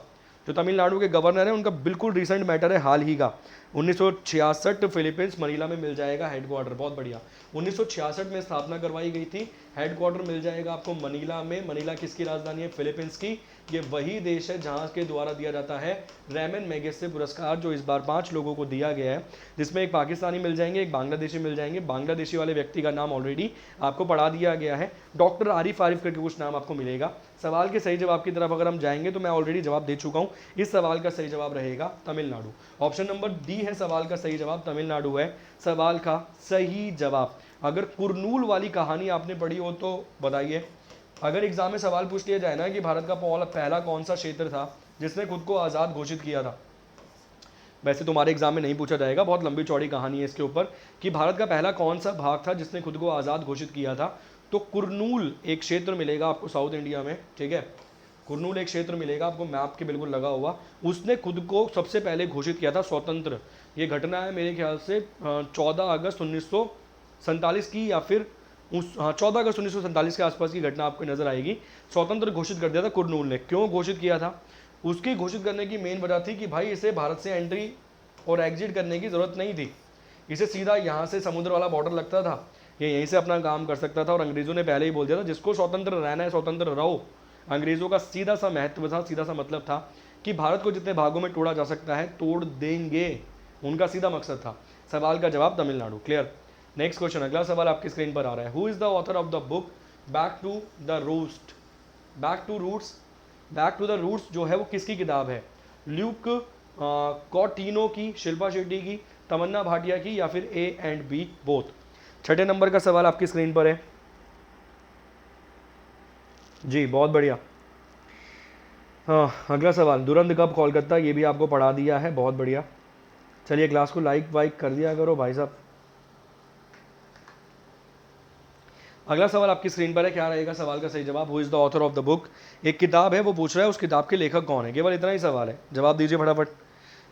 जो तमिलनाडु के गवर्नर है उनका बिल्कुल रिसेंट मैटर है, हाल ही का। 1966 फिलीपींस मनीला में मिल जाएगा हेडक्वार्टर, बहुत बढ़िया। 1966 में स्थापना करवाई गई थी, हेडक्वार्टर मिल जाएगा आपको मनीला में। मनीला किसकी राजधानी है, फिलीपींस की। ये वही देश है जहाँ के द्वारा दिया जाता है रैमन मैगेसे पुरस्कार, जो इस बार 5 लोगों को दिया गया है, जिसमें एक पाकिस्तानी मिल जाएंगे, एक बांग्लादेशी मिल जाएंगे। बांग्लादेशी वाले व्यक्ति का नाम ऑलरेडी आपको पढ़ा दिया गया है, डॉक्टर आरिफ आरिफ करके कुछ नाम आपको मिलेगा। सवाल के सही जवाब की तरफ अगर हम जाएंगे तो मैं ऑलरेडी जवाब दे चुका हूँ, इस सवाल का सही जवाब रहेगा तमिलनाडु। ऑप्शन नंबर डी है सवाल का सही जवाब, तमिलनाडु है सवाल का सही जवाब। अगर कुरनूल वाली कहानी आपने पढ़ी हो तो बताइए। अगर एग्जाम में सवाल पूछ लिया जाए ना कि भारत का पहला कौन सा क्षेत्र था जिसने खुद को आज़ाद घोषित किया था, वैसे तुम्हारे एग्जाम में नहीं पूछा जाएगा, बहुत लंबी चौड़ी कहानी है इसके ऊपर कि भारत का पहला कौन सा भाग था जिसने खुद को आज़ाद घोषित किया था। तो कुरनूल एक क्षेत्र मिलेगा आपको साउथ इंडिया में, ठीक है। कुरनूल एक क्षेत्र मिलेगा आपको मैप के बिल्कुल लगा हुआ, उसने खुद को सबसे पहले घोषित किया था स्वतंत्र। ये घटना है मेरे ख्याल से 14 अगस्त 1947 की, या फिर 14 अगस्त 1947 के आसपास की घटना आपको नजर आएगी। स्वतंत्र घोषित कर दिया था कुरनूल ने। क्यों घोषित किया था, उसकी घोषित करने की मेन वजह थी कि भाई इसे भारत से एंट्री और एग्जिट करने की ज़रूरत नहीं थी, इसे सीधा यहाँ से समुद्र वाला बॉर्डर लगता था, ये यहीं से अपना काम कर सकता था। और अंग्रेज़ों ने पहले ही बोल दिया था जिसको स्वतंत्र रहना है स्वतंत्र रहो। अंग्रेज़ों का सीधा सा महत्व था, सीधा सा मतलब था कि भारत को जितने भागों में तोड़ा जा सकता है तोड़ देंगे, उनका सीधा मकसद था। सवाल का जवाब तमिलनाडु। क्लियर। नेक्स्ट क्वेश्चन, अगला सवाल आपकी स्क्रीन पर आ रहा है। Who is the author of the book back to the roots? Back to the roots जो है वो किसकी किताब है? ल्यूक कॉटिनो की, शिल्पा शेट्टी की, तमन्ना भाटिया की, या फिर ए एंड बी बोथ? छठे नंबर का सवाल आपकी स्क्रीन पर है जी, बहुत बढ़िया। हाँ, अगला सवाल, दुरंत कब कोलकाता, ये भी आपको पढ़ा दिया है, बहुत बढ़िया। चलिए क्लास को लाइक वाइक कर दिया करो भाई साहब। अगला सवाल आपकी स्क्रीन पर है, क्या रहेगा सवाल का सही जवाब? Who is the author of the book? एक किताब है वो पूछ रहा है, उस किताब के लेखक कौन है, केवल इतना ही सवाल है, जवाब दीजिए फटाफट।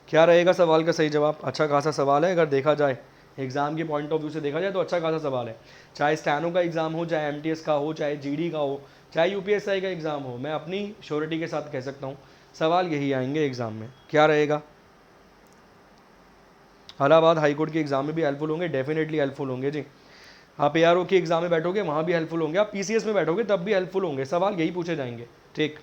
क्या रहेगा सवाल का सही जवाब? अच्छा खासा सवाल है, अगर देखा जाए एग्जाम के पॉइंट ऑफ व्यू से देखा जाए तो अच्छा खासा सवाल है। चाहे स्टैनो का एग्जाम हो, चाहे एमटीएस का हो, चाहे जीडी का हो, चाहे यूपीएसआई का एग्जाम हो, मैं अपनी श्योरिटी के साथ कह सकता हूँ सवाल यही आएंगे एग्जाम में। क्या रहेगा? इलाहाबाद हाईकोर्ट के एग्जाम में भी हेल्पफुल होंगे, डेफिनेटली हेल्पफुल होंगे जी। आप एआरओ के एग्जाम में बैठोगे वहाँ भी हेल्पफुल होंगे, आप पीसीएस में बैठोगे तब भी हेल्पफुल होंगे, सवाल यही पूछे जाएंगे। ठीक,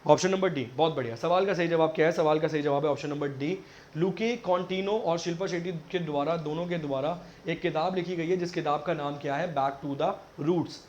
ऑप्शन नंबर डी, बहुत बढ़िया। सवाल का सही जवाब क्या है? सवाल का सही जवाब है ऑप्शन नंबर डी, लुके कॉन्टिनो और शिल्पा शेट्टी के द्वारा, दोनों के द्वारा एक किताब लिखी गई है जिस किताब का नाम क्या है? Back to the roots.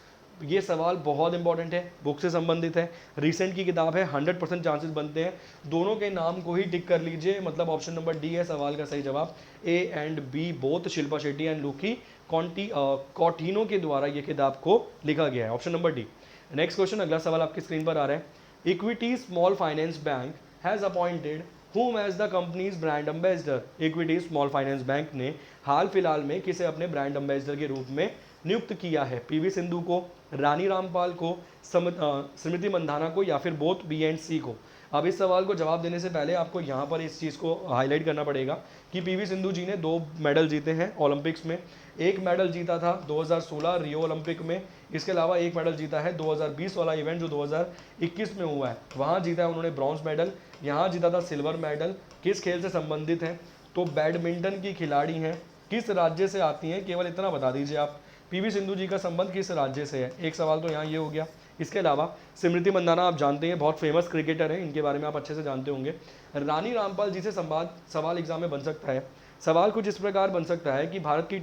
ये सवाल बहुत इंपॉर्टेंट है, बुक से संबंधित है, रिसेंट की किताब है, 100% चांसेस बनते हैं। दोनों के नाम को ही टिक कर लीजिए, मतलब ऑप्शन नंबर डी है सवाल का सही जवाब। A and B both, Shilpa Shetty and Luke Coutinho के द्वारा ये किताब को लिखा गया है, option number D. Next question, अगला सवाल आपकी स्क्रीन पर आ रहा है। Equity small finance bank has appointed whom as the company's brand ambassador। Equity small finance bank ने हाल फिलहाल में किसे अपने ब्रांड एम्बेसडर के रूप में नियुक्त किया है? पीवी सिंधु को, रानी रामपाल को, स्मृति मंधाना को, या फिर बोथ बी एंड सी को? अब इस सवाल को जवाब देने से पहले आपको यहाँ पर इस चीज़ को हाईलाइट करना पड़ेगा कि पीवी सिंधु जी ने 2 मेडल जीते हैं ओलंपिक्स में। एक मेडल जीता था 2016 रियो ओलंपिक में, इसके अलावा एक मेडल जीता है 2020 वाला इवेंट जो 2021 में हुआ है, वहाँ जीता है उन्होंने ब्रॉन्ज मेडल। यहाँ जीता था सिल्वर मेडल। किस खेल से संबंधित है? तो बैडमिंटन की खिलाड़ी हैं। किस राज्य से आती हैं? केवल इतना बता दीजिए आप, पीवी सिंधु जी का संबंध किस राज्य से है? एक सवाल तो यहाँ ये हो गया। इसके अलावा स्मृति मंदाना आप जानते हैं, बहुत फेमस क्रिकेटर हैं, इनके बारे में आप अच्छे से जानते होंगे। रानी रामपाल जी से सवाल एग्जाम में बन सकता है। सवाल कुछ इस प्रकार बन सकता है कि भारत की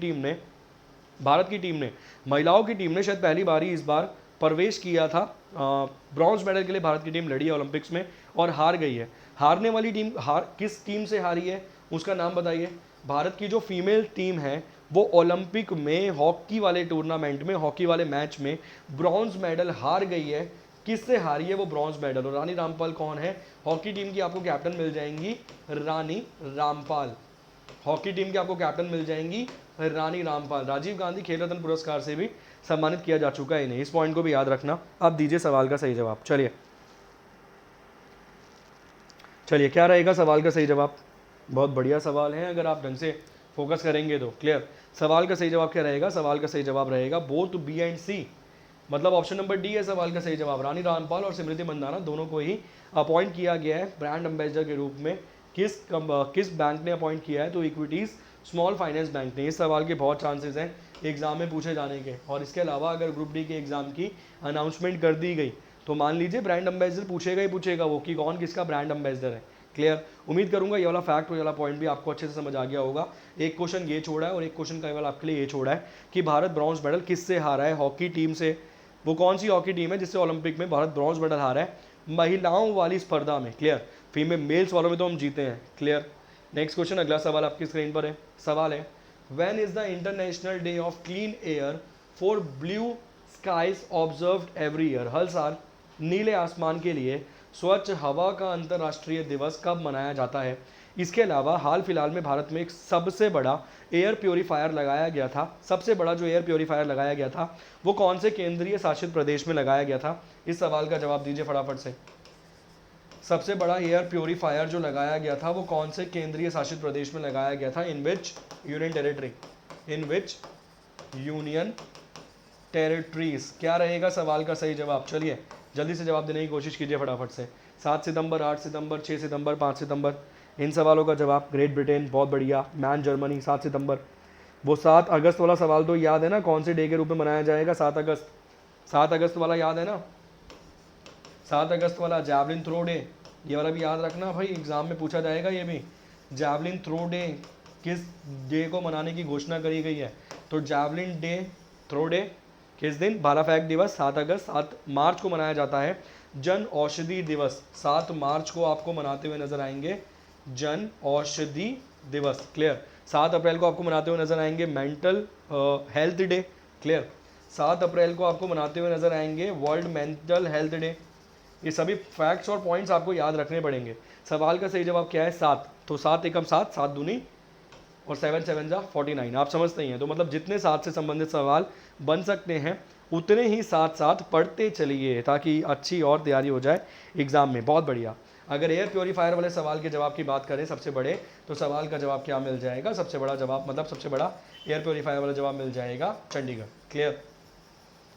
टीम ने महिलाओं की टीम ने शायद पहली बार ही इस बार प्रवेश किया था। ब्रॉन्ज मेडल के लिए भारत की टीम लड़ी है ओलंपिक्स में और हार गई है। हारने वाली टीम किस टीम से हारी है, उसका नाम बताइए। भारत की जो फीमेल टीम है वो ओलंपिक में हॉकी वाले टूर्नामेंट में, हॉकी वाले मैच में ब्रॉन्ज मेडल हार गई है। किससे हारी है वो ब्रॉन्ज मेडल? और रानी रामपाल कौन है? हॉकी टीम की आपको कैप्टन मिल जाएंगी रानी रामपाल। हॉकी टीम की आपको कैप्टन मिल जाएंगी रानी रामपाल। राजीव गांधी खेल रत्न पुरस्कार से भी सम्मानित किया जा चुका है इन्हें, इस पॉइंट को भी याद रखना। अब दीजिए सवाल का सही जवाब। चलिए क्या रहेगा सवाल का सही जवाब? बहुत बढ़िया सवाल है, अगर आप ढंग से फोकस करेंगे तो। क्लियर? सवाल का सही जवाब क्या रहेगा? सवाल का सही जवाब रहेगा बोथ बी एंड सी, मतलब ऑप्शन नंबर डी है सवाल का सही जवाब। रानी रामपाल और स्मृति मंदाना दोनों को ही अपॉइंट किया गया है ब्रांड एम्बेसडर के रूप में। किस बैंक ने अपॉइंट किया है? तो इक्विटीज स्मॉल फाइनेंस बैंक ने। इस सवाल के बहुत चांसेस हैं एग्जाम में पूछे जाने के। और इसके अलावा अगर ग्रुप डी के एग्जाम की अनाउंसमेंट कर दी गई तो मान लीजिए ब्रांड एम्बेसडर पूछेगा ही पूछेगा वो, कि कौन किसका ब्रांड एम्बेसडर है। क्लियर? उम्मीद करूंगा ये वाला फैक्ट और ये वाला पॉइंट भी आपको अच्छे से समझ आ गया होगा। एक क्वेश्चन ये छोड़ा है और एक क्वेश्चन केवल आपके लिए ये छोड़ा है कि भारत ब्रॉन्ज मेडल किससे हारा है? हॉकी टीम से। वो कौन सी हॉकी टीम है जिससे ओलंपिक में भारत ब्रॉन्ज मेडल हारा है? महिलाओं वाली स्पर्धा में। क्लियर? मेल्स वालों में तो हम जीते हैं। क्लियर? नेक्स्ट क्वेश्चन, अगला सवाल आपकी स्क्रीन पर है। सवाल है, when is the international day of clean air for blue skies observed every year? हर साल नीले आसमान के लिए स्वच्छ हवा का अंतर्राष्ट्रीय दिवस कब मनाया जाता है? इसके अलावा हाल फिलहाल में भारत में एक सबसे बड़ा एयर प्योरीफायर लगाया गया था। सबसे बड़ा जो एयर प्योरीफायर लगाया गया था वो कौन से केंद्रीय शासित प्रदेश में लगाया गया था? इस सवाल का जवाब दीजिए फटाफट से। सबसे बड़ा एयर प्योरीफायर जो लगाया गया था वो कौन से केंद्रीय शासित प्रदेश में लगाया गया था? In which union territory? In which union territories? क्या रहेगा सवाल का सही जवाब? चलिए जल्दी से जवाब देने की कोशिश कीजिए फटाफट से। 7 सितंबर, 8 सितंबर, 6 सितंबर, 5 सितंबर। इन सवालों का जवाब ग्रेट ब्रिटेन, बहुत बढ़िया। मैन जर्मनी 7 सितंबर। वो 7 अगस्त वाला सवाल तो याद है ना, कौन से डे के रूप में मनाया जाएगा? 7 अगस्त। 7 अगस्त वाला याद है ना? 7 अगस्त वाला जैवलिन थ्रो डे, ये वाला भी याद रखना भाई, एग्जाम में पूछा जाएगा ये भी। जैवलिन थ्रो डे किस डे को मनाने की घोषणा करी गई है? तो जैवलिन डे थ्रो डे किस दिन? भाला फेंक दिवस 7 अगस्त। 7 मार्च को मनाया जाता है जन औषधि दिवस। 7 मार्च को आपको मनाते हुए नजर आएंगे जन औषधि दिवस। क्लियर? 7 अप्रैल को आपको मनाते हुए नजर आएंगे मेंटल हेल्थ डे। क्लियर? 7 अप्रैल को आपको मनाते हुए नजर आएंगे वर्ल्ड मेंटल हेल्थ डे। ये सभी फैक्ट्स और पॉइंट्स आपको याद रखने पड़ेंगे। सवाल का सही जवाब क्या है? 7। तो 7 एकम 7, 7 दूनी और 7 7 जा 49। आप समझते ही हैं। तो मतलब जितने 7 से संबंधित सवाल बन सकते हैं उतने ही साथ साथ पढ़ते चलिए ताकि अच्छी और तैयारी हो जाए एग्जाम में। बहुत बढ़िया। अगर एयर प्योरीफायर वाले सवाल के जवाब की बात करें सबसे बड़े, तो सवाल का जवाब क्या मिल जाएगा? सबसे बड़ा जवाब मतलब सबसे बड़ा एयर प्योरीफायर वाला जवाब मिल जाएगा चंडीगढ़। क्लियर?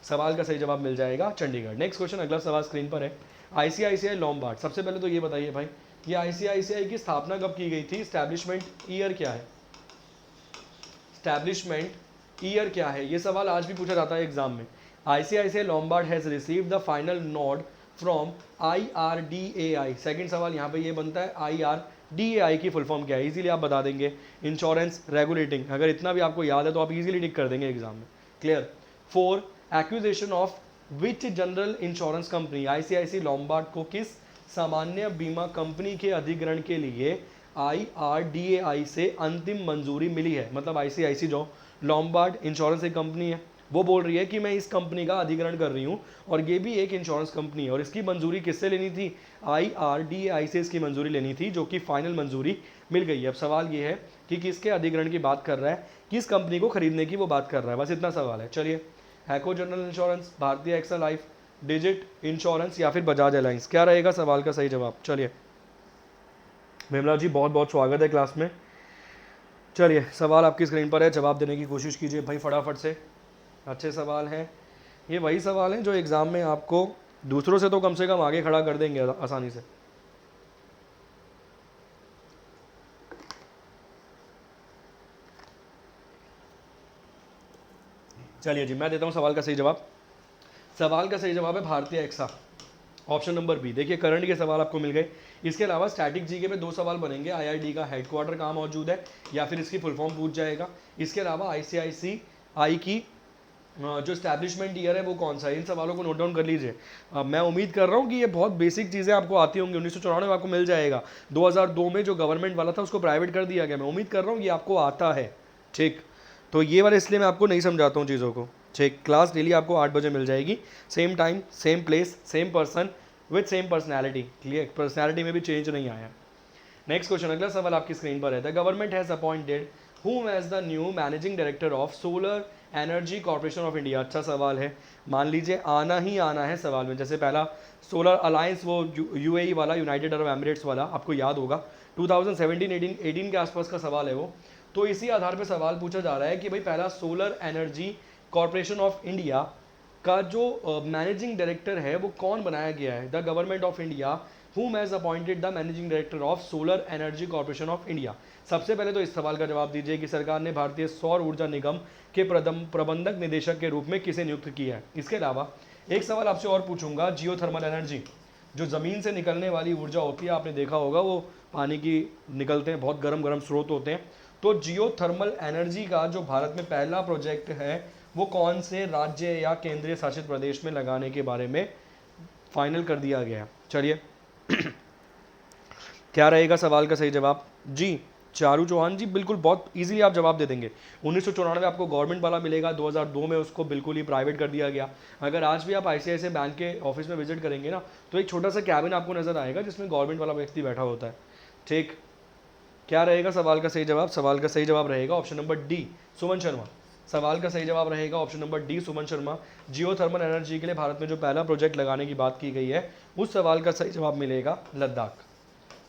सवाल का सही जवाब मिल जाएगा चंडीगढ़। नेक्स्ट क्वेश्चन, अगला सवाल स्क्रीन पर है। आईसीआईसीआई लॉम्बार्ड, सबसे पहले तो ये बताइए भाई कि आईसीआईसीआई की स्थापना कब की गई थी? स्टैब्लिशमेंट ईयर क्या है? स्टैब्लिशमेंट ईयर क्या है? ये सवाल आज भी पूछा जाता है एग्जाम में। ICICI Lombard has received the final node from IRDAI। Second सवाल यहाँ पे ये बनता है IRDAI की फुल फॉर्म क्या है? इजीली आप बता देंगे। इंश्योरेंस रेगुलेटिंग, अगर इतना भी आपको याद है तो आप इजीली टिक कर देंगे एग्जाम में। Clear? 4 acquisition of which general insurance company? ICICI Lombard को किस सामान्य बीमा कंपनी के अधिग्रहण के लिए IRDAI से अंतिम मंजूरी मिली है? मतलब आईसीआईसी जो लॉम्बार्ड इंश्योरेंस एक कंपनी है वो बोल रही है कि मैं इस कंपनी का अधिग्रहण कर रही हूँ और ये भी एक इंश्योरेंस कंपनी है और इसकी मंजूरी किससे लेनी थी, IRDAI से इसकी मंजूरी लेनी थी, जो कि फाइनल मंजूरी मिल गई है। अब सवाल ये है कि किसके अधिग्रहण की बात कर रहा है, किस कंपनी को खरीदने की वो बात कर रहा है, बस इतना सवाल है। चलिए, हैको जनरल इंश्योरेंस, भारतीय एक्सा लाइफ, डिजिट इंश्योरेंस या फिर बजाज अलायंस, क्या रहेगा सवाल का सही जवाब। चलिए विमला जी, बहुत बहुत स्वागत है क्लास में। चलिए सवाल आपकी स्क्रीन पर है, जवाब देने की कोशिश कीजिए भाई फटाफट से। अच्छे सवाल हैं, ये वही सवाल हैं जो एग्ज़ाम में आपको दूसरों से तो कम से कम आगे खड़ा कर देंगे आसानी से। चलिए जी, मैं देता हूँ सवाल का सही जवाब। सवाल का सही जवाब है भारतीय एक्सा, ऑप्शन नंबर बी। देखिए करंट के सवाल आपको मिल गए। इसके अलावा स्टैटिक जीके में 2 सवाल बनेंगे, IIT का हेडक्वार्टर कहाँ मौजूद है या फिर इसकी फुल फॉर्म पूछ जाएगा। इसके अलावा ICICI की जो स्टैब्लिशमेंट ईयर है वो कौन सा है, इन सवालों को नोट डाउन कर लीजिए। मैं उम्मीद कर रहा हूँ कि ये बहुत बेसिक चीज़ें आपको आती होंगी। 1994 में आपको मिल जाएगा, 2002 में जो गवर्नमेंट वाला था उसको प्राइवेट कर दिया गया। मैं उम्मीद कर रहा हूँ कि आपको आता है, ठीक। तो ये वाला इसलिए मैं आपको नहीं समझाता हूँ चीज़ों को, ठीक। क्लास डेली आपको 8 बजे मिल जाएगी, same time same place same person with same personality. Clear, personality में भी चेंज नहीं आया। नेक्स्ट क्वेश्चन, अगला सवाल आपकी स्क्रीन पर है। The government has appointed whom as the new managing director of solar energy corporation of India. अच्छा सवाल है, मान लीजिए आना ही आना है सवाल में। जैसे पहला सोलर अलायंस, वो UAE वाला, यूनाइटेड अरब एमिरेट्स वाला, आपको याद होगा 2017-18 के आसपास का सवाल है वो। तो इसी आधार पर सवाल पूछा जा रहा है कि भाई पहला solar energy corporation of India का जो मैनेजिंग डायरेक्टर है वो कौन बनाया गया है। The government of India whom has appointed the managing director of solar energy corporation of India. सबसे पहले तो इस सवाल का जवाब दीजिए कि सरकार ने भारतीय सौर ऊर्जा निगम के प्रबंधक निदेशक के रूप में किसे नियुक्त किया है। इसके अलावा एक सवाल आपसे और पूछूंगा, जियो थर्मल एनर्जी, जो ज़मीन से निकलने वाली ऊर्जा होती है, आपने देखा होगा वो पानी की निकलते हैं, बहुत गर्म गर्म स्रोत होते हैं। तो जियो थर्मल एनर्जी का जो भारत में पहला प्रोजेक्ट है वो कौन से राज्य या केंद्रीय शासित प्रदेश में लगाने के बारे में फाइनल कर दिया गया। चलिए क्या रहेगा सवाल का सही जवाब जी, चारू चौहान जी, बिल्कुल बहुत इजीली आप जवाब दे देंगे। 1994 में आपको गवर्नमेंट वाला मिलेगा, 2002 में उसको बिल्कुल ही प्राइवेट कर दिया गया। अगर आज भी आप ICICI बैंक के ऑफिस में विजिट करेंगे ना, तो एक छोटा सा कैबिन आपको नजर आएगा जिसमें गवर्नमेंट वाला व्यक्ति बैठा होता है, ठीक। क्या रहेगा सवाल का सही जवाब, सवाल का सही जवाब रहेगा option number D, Suman Sharma. सवाल का सही जवाब रहेगा option number D, Suman Sharma. जियो थर्मल एनर्जी के लिए भारत में जो पहला प्रोजेक्ट लगाने की बात की गई है, उस सवाल का सही जवाब मिलेगा लद्दाख।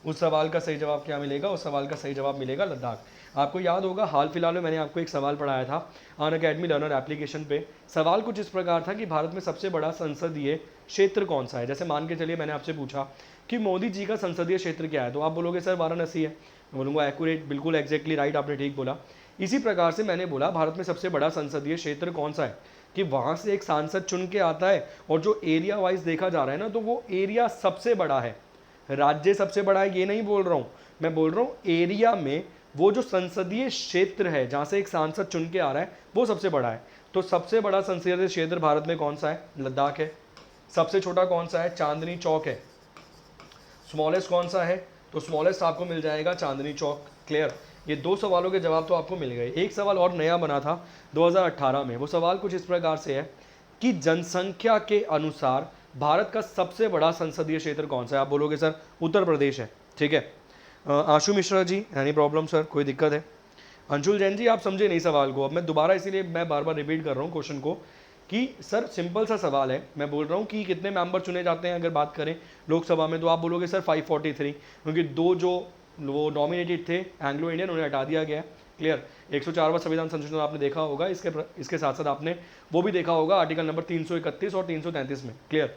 उस सवाल का सही जवाब क्या मिलेगा, उस सवाल का सही जवाब मिलेगा लद्दाख। आपको याद होगा हाल फिलहाल में मैंने आपको एक सवाल पढ़ाया था अनअकैडमी लर्नर एप्लीकेशन पे। सवाल कुछ इस प्रकार था कि भारत में सबसे बड़ा संसदीय क्षेत्र कौन सा है। जैसे मान के चलिए मैंने आपसे पूछा कि मोदी जी का संसदीय क्षेत्र क्या है, तो आप बोलोगे सर वाराणसी है। मैं बोलूँगा एक्यूरेट, बिल्कुल एग्जैक्टली राइट, आपने ठीक बोला। इसी प्रकार से मैंने बोला भारत में सबसे बड़ा संसदीय क्षेत्र कौन सा है, कि वहाँ से एक सांसद चुन के आता है और जो एरिया वाइज देखा जा रहा है ना, तो वो एरिया सबसे बड़ा है। राज्य सबसे बड़ा है ये नहीं बोल रहा हूँ, मैं बोल रहा हूँ एरिया में वो जो संसदीय क्षेत्र है जहाँ से एक सांसद चुन के आ रहा है वो सबसे बड़ा है। तो सबसे बड़ा संसदीय क्षेत्र भारत में कौन सा है, लद्दाख है। सबसे छोटा कौन सा है, चांदनी चौक है। स्मॉलेस्ट कौन सा है, तो स्मॉलेस्ट आपको मिल जाएगा चांदनी चौक। क्लियर, ये 2 सवालों के जवाब तो आपको मिल गए। एक सवाल और नया बना था 2018 में, वो सवाल कुछ इस प्रकार से है कि जनसंख्या के अनुसार भारत का सबसे बड़ा संसदीय क्षेत्र कौन सा है। आप बोलोगे सर उत्तर प्रदेश है, ठीक है। आशु Mishra ji, any problem sir, कोई दिक्कत है। अंशुल जैन जी, आप समझे नहीं सवाल को, अब मैं दोबारा इसीलिए मैं बार बार रिपीट कर रहा हूँ क्वेश्चन को कि सर सिंपल सा सवाल है। मैं बोल रहा हूँ कि कितने मेंबर चुने जाते हैं अगर बात करें लोकसभा में, तो आप बोलोगे सर 543, क्योंकि 2 जो वो नॉमिनेटेड थे एंग्लो इंडियन, उन्हें हटा दिया गया। क्लियर, 104वां संविधान संशोधन आपने देखा होगा, इसके साथ साथ आपने वो भी देखा होगा आर्टिकल नंबर 331 और 333 में। क्लियर,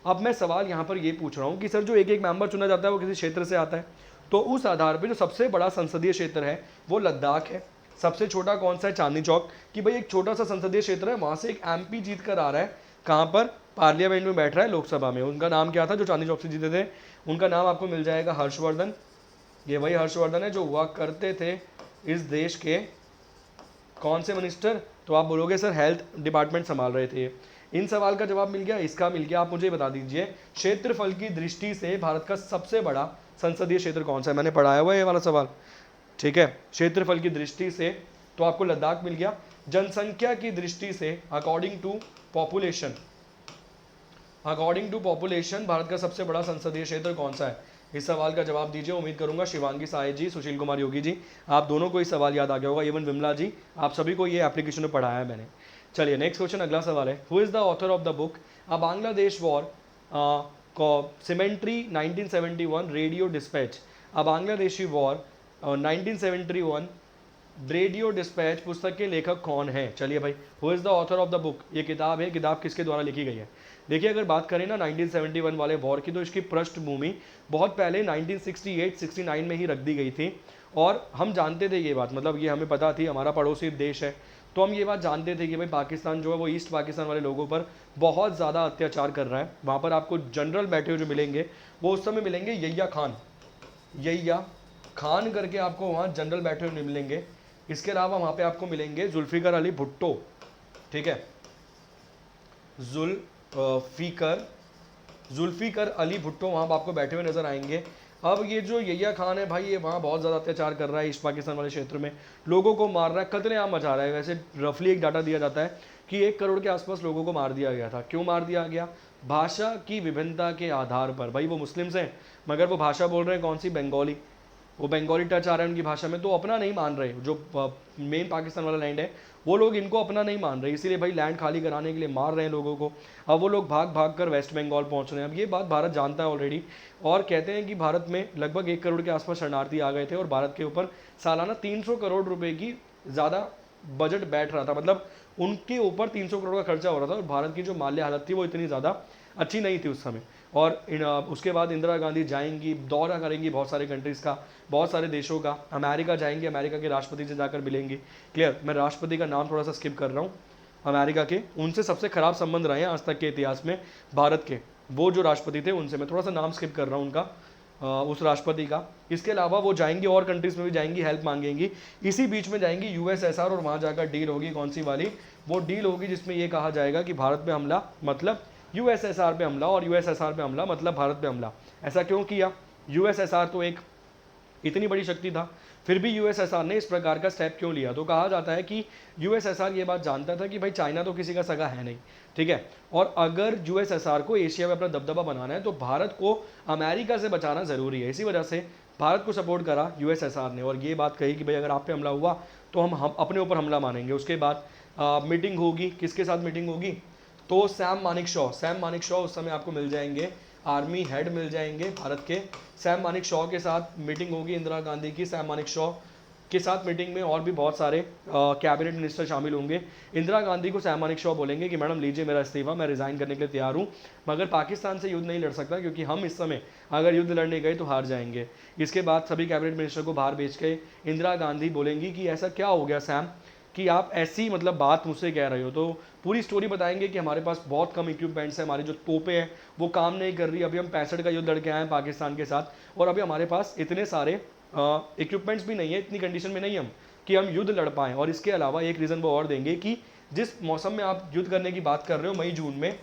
अब मैं सवाल यहाँ पर ये पूछ रहा हूँ कि सर जो एक मेंबर चुना जाता है वो किसी क्षेत्र से आता है, तो उस आधार पर जो सबसे बड़ा संसदीय क्षेत्र है वो लद्दाख है। सबसे छोटा कौन सा है, चांदनी चौक, कि भाई एक छोटा सा संसदीय क्षेत्र है, वहाँ से एक MP जीत कर आ रहा है, कहाँ पर, पार्लियामेंट में बैठ रहा है, लोकसभा में। उनका नाम क्या था जो चांदनी चौक से जीते थे, उनका नाम आपको मिल जाएगा हर्षवर्धन। ये वही हर्षवर्धन है जो हुआ करते थे इस देश के कौन से मिनिस्टर, तो आप बोलोगे सर हेल्थ डिपार्टमेंट संभाल रहे थे। इन सवाल का जवाब मिल गया, इसका मिल गया। आप मुझे बता दीजिए क्षेत्रफल की दृष्टि से भारत का सबसे बड़ा संसदीय क्षेत्र कौन सा है। मैंने पढ़ाया हुआ है ये वाला सवाल, ठीक है। क्षेत्रफल की दृष्टि से तो आपको लद्दाख मिल गया। जनसंख्या की दृष्टि से अकॉर्डिंग टू पॉपुलेशन, भारत का सबसे बड़ा संसदीय क्षेत्र कौन सा है? इस सवाल का जवाब दीजिए। उम्मीद करूंगा शिवांगी साय जी, सुशील कुमार योगी जी, आप दोनों को इस सवाल याद आ गया होगा, इवन विमला जी, आप सभी को ये एप्लीकेशन में पढ़ाया है मैंने। चलिए नेक्स्ट क्वेश्चन, अगला सवाल है, who is the author of the book a Bangladesh war symmetry 1971 radio dispatch? A Bangladeshi war 1971 radio dispatch पुस्तक के लेखक कौन है? चलिए भाई, who is the author of the book, ये किताब है, किताब किसके द्वारा लिखी गई है? देखिए अगर बात करें ना 1971 वाले वॉर की, तो इसकी पृष्ठभूमि बहुत पहले 1968-69 में ही रख दी गई थी। और हम जानते थे ये बात, मतलब ये हमें पता थी, हमारा पड़ोसी देश है, तो हम ये बात जानते थे कि भाई पाकिस्तान जो है वो ईस्ट पाकिस्तान वाले लोगों पर बहुत ज़्यादा अत्याचार कर रहा है। वहाँ पर आपको जनरल बैठे हुए जो मिलेंगे वो उस समय मिलेंगे यह्या खान करके आपको वहाँ जनरल बैठे हुए मिलेंगे। इसके अलावा वहाँ पे आपको मिलेंगे जुल्फिकार अली भुट्टो, ठीक है, जुल्फिकार अली भुट्टो वहाँ पर आपको बैठे हुए नजर आएंगे। अब ये जो यह्या खान है भाई, ये वहाँ बहुत ज़्यादा अत्याचार कर रहा है, ईस्ट पाकिस्तान वाले क्षेत्र में लोगों को मार रहा है, कतलेआम मचा रहा है। वैसे रफली एक डाटा दिया जाता है कि 1 करोड़ के आसपास लोगों को मार दिया गया था। क्यों मार दिया गया? भाषा की विभिन्नता के आधार पर। भाई वो मुस्लिम्स हैं मगर वो भाषा बोल रहे हैं कौन सी? बंगाली। वो बंगाली टच आ रहा है उनकी भाषा में, तो अपना नहीं मान रहे। जो मेन पाकिस्तान वाला लैंड है वो लोग इनको अपना नहीं मान रहे, इसीलिए भाई लैंड खाली कराने के लिए मार रहे हैं लोगों को। अब वो लोग भाग भाग कर वेस्ट बंगाल पहुंच रहे हैं। अब ये बात भारत जानता है ऑलरेडी, और कहते हैं कि भारत में लगभग 1 करोड़ के आसपास शरणार्थी आ गए थे और भारत के ऊपर सालाना 300 करोड़ रुपए की ज़्यादा बजट बैठ रहा था, मतलब उनके ऊपर 300 करोड़ का खर्चा हो रहा था। और भारत की जो माल्य हालत थी वो इतनी ज़्यादा अच्छी नहीं थी उस समय। और उसके बाद इंदिरा गांधी जाएंगी, दौरा करेंगी बहुत सारे कंट्रीज़ का, बहुत सारे देशों का, अमेरिका जाएंगे, अमेरिका के राष्ट्रपति से जाकर मिलेंगी। क्लियर? मैं राष्ट्रपति का नाम थोड़ा सा स्किप कर रहा हूँ। अमेरिका के, उनसे सबसे खराब संबंध रहे हैं आज तक के इतिहास में भारत के, वो जो राष्ट्रपति थे उनसे मैं थोड़ा सा नाम स्किप कर रहा हूँ उनका, उस राष्ट्रपति का। इसके अलावा वो जाएंगी और कंट्रीज़ में भी जाएंगी, हेल्प मांगेंगी। इसी बीच में जाएंगी यूएसएसआर और वहाँ जाकर डील होगी। कौन सी वाली? वो डील होगी जिसमें ये कहा जाएगा कि भारत पे हमला मतलब यूएसएसआर पे हमला, और यूएसएसआर पे हमला मतलब भारत पे हमला। ऐसा क्यों किया? यूएसएसआर तो एक इतनी बड़ी शक्ति था, फिर भी यूएसएसआर ने इस प्रकार का स्टेप क्यों लिया? तो कहा जाता है कि यूएसएसआर ये बात जानता था कि भाई चाइना तो किसी का सगा है नहीं, ठीक है, और अगर यूएसएसआर को एशिया में अपना दबदबा बनाना है तो भारत को अमेरिका से बचाना ज़रूरी है। इसी वजह से भारत को सपोर्ट करा यूएसएसआर ने, और ये बात कही कि भाई अगर आप पे हमला हुआ तो हम अपने ऊपर हमला मानेंगे। उसके बाद मीटिंग होगी, किसके साथ मीटिंग होगी? तो सैम मानेकशॉ उस समय आपको मिल जाएंगे, आर्मी हेड मिल जाएंगे भारत के। सैम मानेकशॉ के साथ मीटिंग होगी इंदिरा गांधी की। सैम मानेकशॉ के साथ मीटिंग में और भी बहुत सारे कैबिनेट मिनिस्टर शामिल होंगे। इंदिरा गांधी को सैम मानेकशॉ बोलेंगे कि मैडम लीजिए मेरा इस्तीफा, मैं रिज़ाइन करने के लिए तैयार हूँ, मगर पाकिस्तान से युद्ध नहीं लड़ सकता क्योंकि हम इस समय अगर युद्ध लड़ने गए तो हार जाएंगे। इसके बाद सभी कैबिनेट मिनिस्टर को बाहर भेज के इंदिरा गांधी बोलेंगी कि ऐसा क्या हो गया सैम कि आप ऐसी मतलब बात मुझसे कह रहे हो। तो पूरी स्टोरी बताएंगे कि हमारे पास बहुत कम इक्विपमेंट्स हैं, हमारी जो तोपें हैं वो काम नहीं कर रही, अभी हम 65 का युद्ध लड़के आए हैं पाकिस्तान के साथ, और अभी हमारे पास इतने सारे इक्विपमेंट्स भी नहीं है, इतनी कंडीशन में नहीं हम कि हम युद्ध लड़ पाएँ। और इसके अलावा एक रीज़न वो और देंगे कि जिस मौसम में आप युद्ध करने की बात कर रहे हो, मई जून में,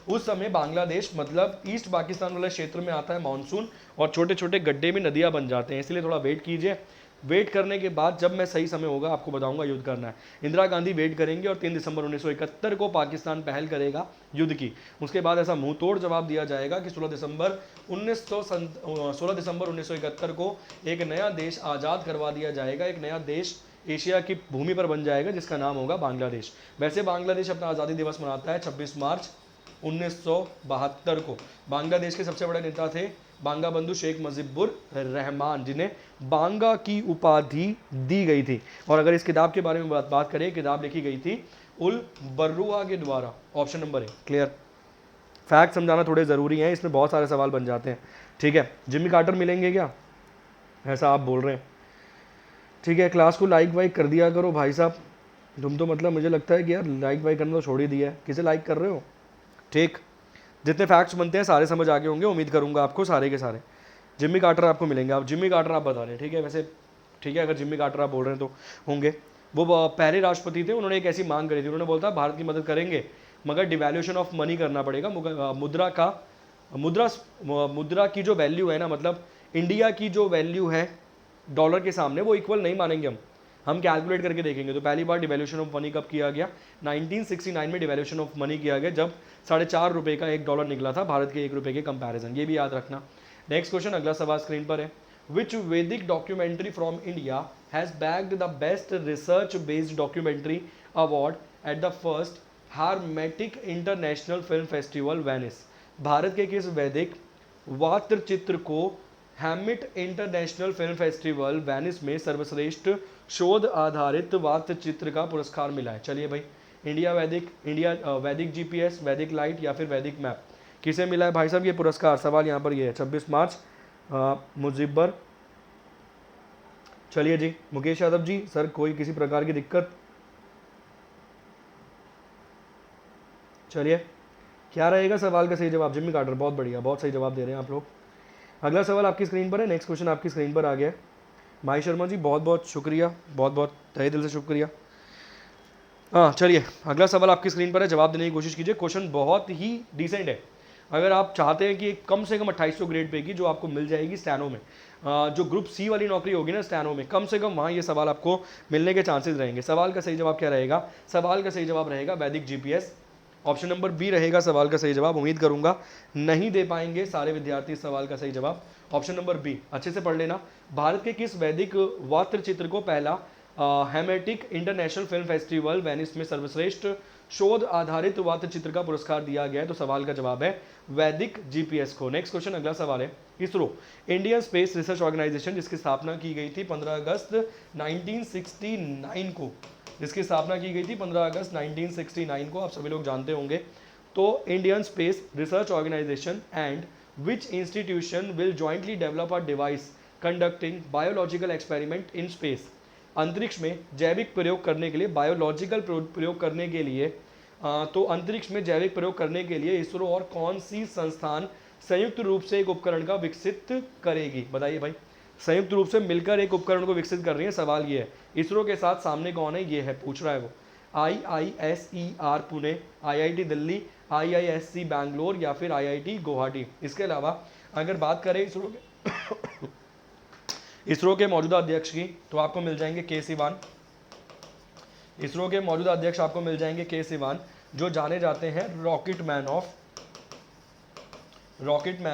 उस समय बांग्लादेश मतलब ईस्ट पाकिस्तान वाले क्षेत्र में आता है मानसून, और छोटे छोटे गड्ढे में नदियाँ बन जाते हैं, इसलिए थोड़ा वेट कीजिए। वेट करने के बाद जब मैं सही समय होगा आपको बताऊंगा युद्ध करना है। इंदिरा गांधी वेट करेंगे और 3 दिसंबर 1971 को पाकिस्तान पहल करेगा युद्ध की। उसके बाद ऐसा मुंह तोड़ जवाब दिया जाएगा कि 16 दिसंबर 1971 को एक नया देश आज़ाद करवा दिया जाएगा, एक नया देश एशिया की भूमि पर बन जाएगा जिसका नाम होगा बांग्लादेश। वैसे बांग्लादेश अपना आज़ादी दिवस मनाता है 26 मार्च 1972 को। बांग्लादेश के सबसे बड़े नेता थे बांगा बंधु शेख मुजीबुर रहमान, जिन्हें बांगा की उपाधि दी गई थी। और अगर इस किताब के बारे में बात करें, किताब लिखी गई थी उल बर्रुआ के द्वारा। ऑप्शन नंबर है। क्लियर? फैक्ट समझाना थोड़े ज़रूरी हैं, इसमें बहुत सारे सवाल बन जाते हैं, ठीक है। जिम्मी कार्टर मिलेंगे क्या, ऐसा आप बोल रहे हैं? ठीक है, क्लास को लाइक वाइक कर दिया करो भाई साहब, तुम तो मतलब मुझे लगता है कि यार लाइक वाइक करना तो छोड़ ही दिया है, किसे लाइक कर रहे हो? ठीक, जितने फैक्ट्स बनते हैं सारे समझ आ गए होंगे, उम्मीद करूंगा आपको सारे के सारे। जिम्मी कार्टर आपको मिलेंगे, आप जिम्मी कार्टर आप बता रहे हैं, ठीक है। वैसे ठीक है, अगर जिम्मी कार्टर आप बोल रहे हैं तो होंगे। वो पहले राष्ट्रपति थे, उन्होंने एक ऐसी मांग करी थी, उन्होंने बोला था भारत की मदद करेंगे मगर डिवैल्यूएशन ऑफ मनी करना पड़ेगा, मुद्रा की जो वैल्यू है ना, मतलब इंडिया की जो वैल्यू है डॉलर के सामने, वो इक्वल नहीं मानेंगे हम। हम कैलकुलेट करके देखेंगे। तो पहली बार डिवैल्यूशन ऑफ मनी कब किया गया? 1969 में डिवैल्यूशन ऑफ मनी किया गया, जब ₹4.5 का $1 निकला था भारत के ₹1 के कंपैरिजन। ये भी याद रखना। नेक्स्ट क्वेश्चन, अगला सवाल स्क्रीन पर है। Which Vedic documentary from India has bagged the best research based documentary award at the first Hermetic international film festival Venice? Bharat के किस वैदिक वात्र चित्र को हैमिट इंटरनेशनल फिल्म फेस्टिवल वेनिस में सर्वश्रेष्ठ शोध आधारित वात्र चित्र का पुरस्कार मिला है? चलिए भाई, इंडिया वैदिक जीपीएस, वैदिक लाइट या फिर वैदिक मैप, किसे मिला है भाई साहब ये पुरस्कार? सवाल यहाँ पर ये है। 26 मार्च मुजिब्बर। चलिए जी, मुकेश यादव जी, सर कोई किसी प्रकार की दिक्कत? चलिए, क्या रहेगा सवाल का सही जवाब? जिम्मी कार्टर, बहुत बढ़िया, बहुत सही जवाब दे रहे हैं आप लोग। अगला सवाल आपकी स्क्रीन पर है। नेक्स्ट क्वेश्चन आपकी स्क्रीन पर आ गया है। माही शर्मा जी, बहुत बहुत शुक्रिया, बहुत बहुत तहे दिल से शुक्रिया। हाँ चलिए, अगला सवाल आपकी स्क्रीन पर है, जवाब देने की कोशिश कीजिए। क्वेश्चन बहुत ही डिसेंट है। अगर आप चाहते हैं कि कम से कम 2800 ग्रेड पे की जो आपको मिल जाएगी स्टैनो में, जो ग्रुप सी वाली नौकरी होगी ना स्टैनो में, कम से कम वहाँ ये सवाल आपको मिलने के चांसेस रहेंगे। सवाल का सही जवाब क्या रहेगा? सवाल का सही जवाब रहेगा वैदिक जीपीएस। ऑप्शन नंबर बी रहेगा सवाल का सही जवाब। उम्मीद करूंगा नहीं दे पाएंगे सारे विद्यार्थी सवाल का सही जवाब। ऑप्शन नंबर बी अच्छे से पढ़ लेना। भारत के किस वैदिक वात्र चित्र को पहला Hamitic international film festival Venice में सर्वश्रेष्ठ शोध आधारित वात्र चित्र का पुरस्कार दिया गया है? तो सवाल का जवाब है वैदिक जीपीएस को। नेक्स्ट क्वेश्चन, अगला सवाल है। ISRO, Indian space research organization, जिसकी स्थापना की गई थी 15 अगस्त 1969 को, जिसकी स्थापना की गई थी 15 अगस्त 1969 को, आप सभी लोग जानते होंगे। तो Indian space research organization and which institution will jointly develop a device conducting biological experiment in space? अंतरिक्ष में जैविक प्रयोग करने के लिए, बायोलॉजिकल प्रयोग करने के लिए, तो अंतरिक्ष में जैविक प्रयोग करने के लिए इसरो और कौन सी संस्थान संयुक्त रूप से एक उपकरण का विकसित करेगी? बताइए भाई, संयुक्त रूप से मिलकर एक उपकरण को विकसित कर रही है। सवाल ये है, इसरो के साथ सामने कौन है? ये है, पूछ रहा है वो। IISER Pune, IIT Delhi, IISc Bangalore या फिर IIT गुवाहाटी। इसके अलावा अगर बात करें इसरो के मौजूदा अध्यक्ष की, तो आपको मिल जाएंगे के सिवान। इसरो के मौजूदा अध्यक्ष आपको मिल जाएंगे के सिवान, जो जाने जाते हैं रॉकेट मैन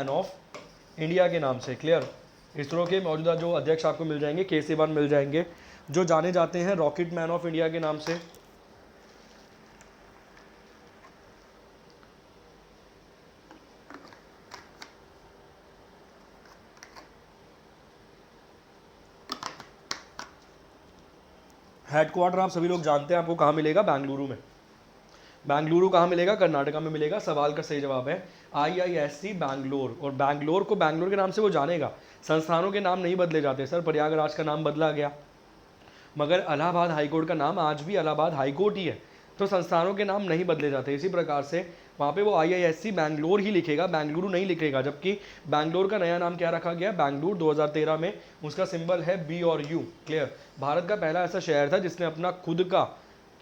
ऑफ इंडिया के नाम से। क्लियर? इसरो के मौजूदा जो अध्यक्ष आपको मिल जाएंगे के सिवान मिल जाएंगे, जो जाने जाते हैं रॉकेट मैन ऑफ इंडिया के नाम से। हेडक्वार्टर आप सभी लोग जानते हैं, आपको कहाँ मिलेगा? बेंगलुरु में। बेंगलुरु कहाँ मिलेगा? कर्नाटका में मिलेगा। सवाल का सही जवाब है IISc बैंगलोर। और बैंगलोर को बैंगलोर के नाम से वो जानेगा, संस्थानों के नाम नहीं बदले जाते। सर प्रयागराज का नाम बदला गया, मगर इलाहाबाद हाईकोर्ट का नाम आज भी इलाहाबाद हाईकोर्ट ही है, तो संस्थानों के नाम नहीं बदले जाते। इसी प्रकार से वहाँ पे वो IISc बैंगलोर ही लिखेगा, बेंगलुरु नहीं लिखेगा। जबकि बैंगलोर का नया नाम क्या रखा गया? बैंगलोर 2013 में, उसका सिंबल है B और U। क्लियर? भारत का पहला ऐसा शहर था जिसने अपना खुद का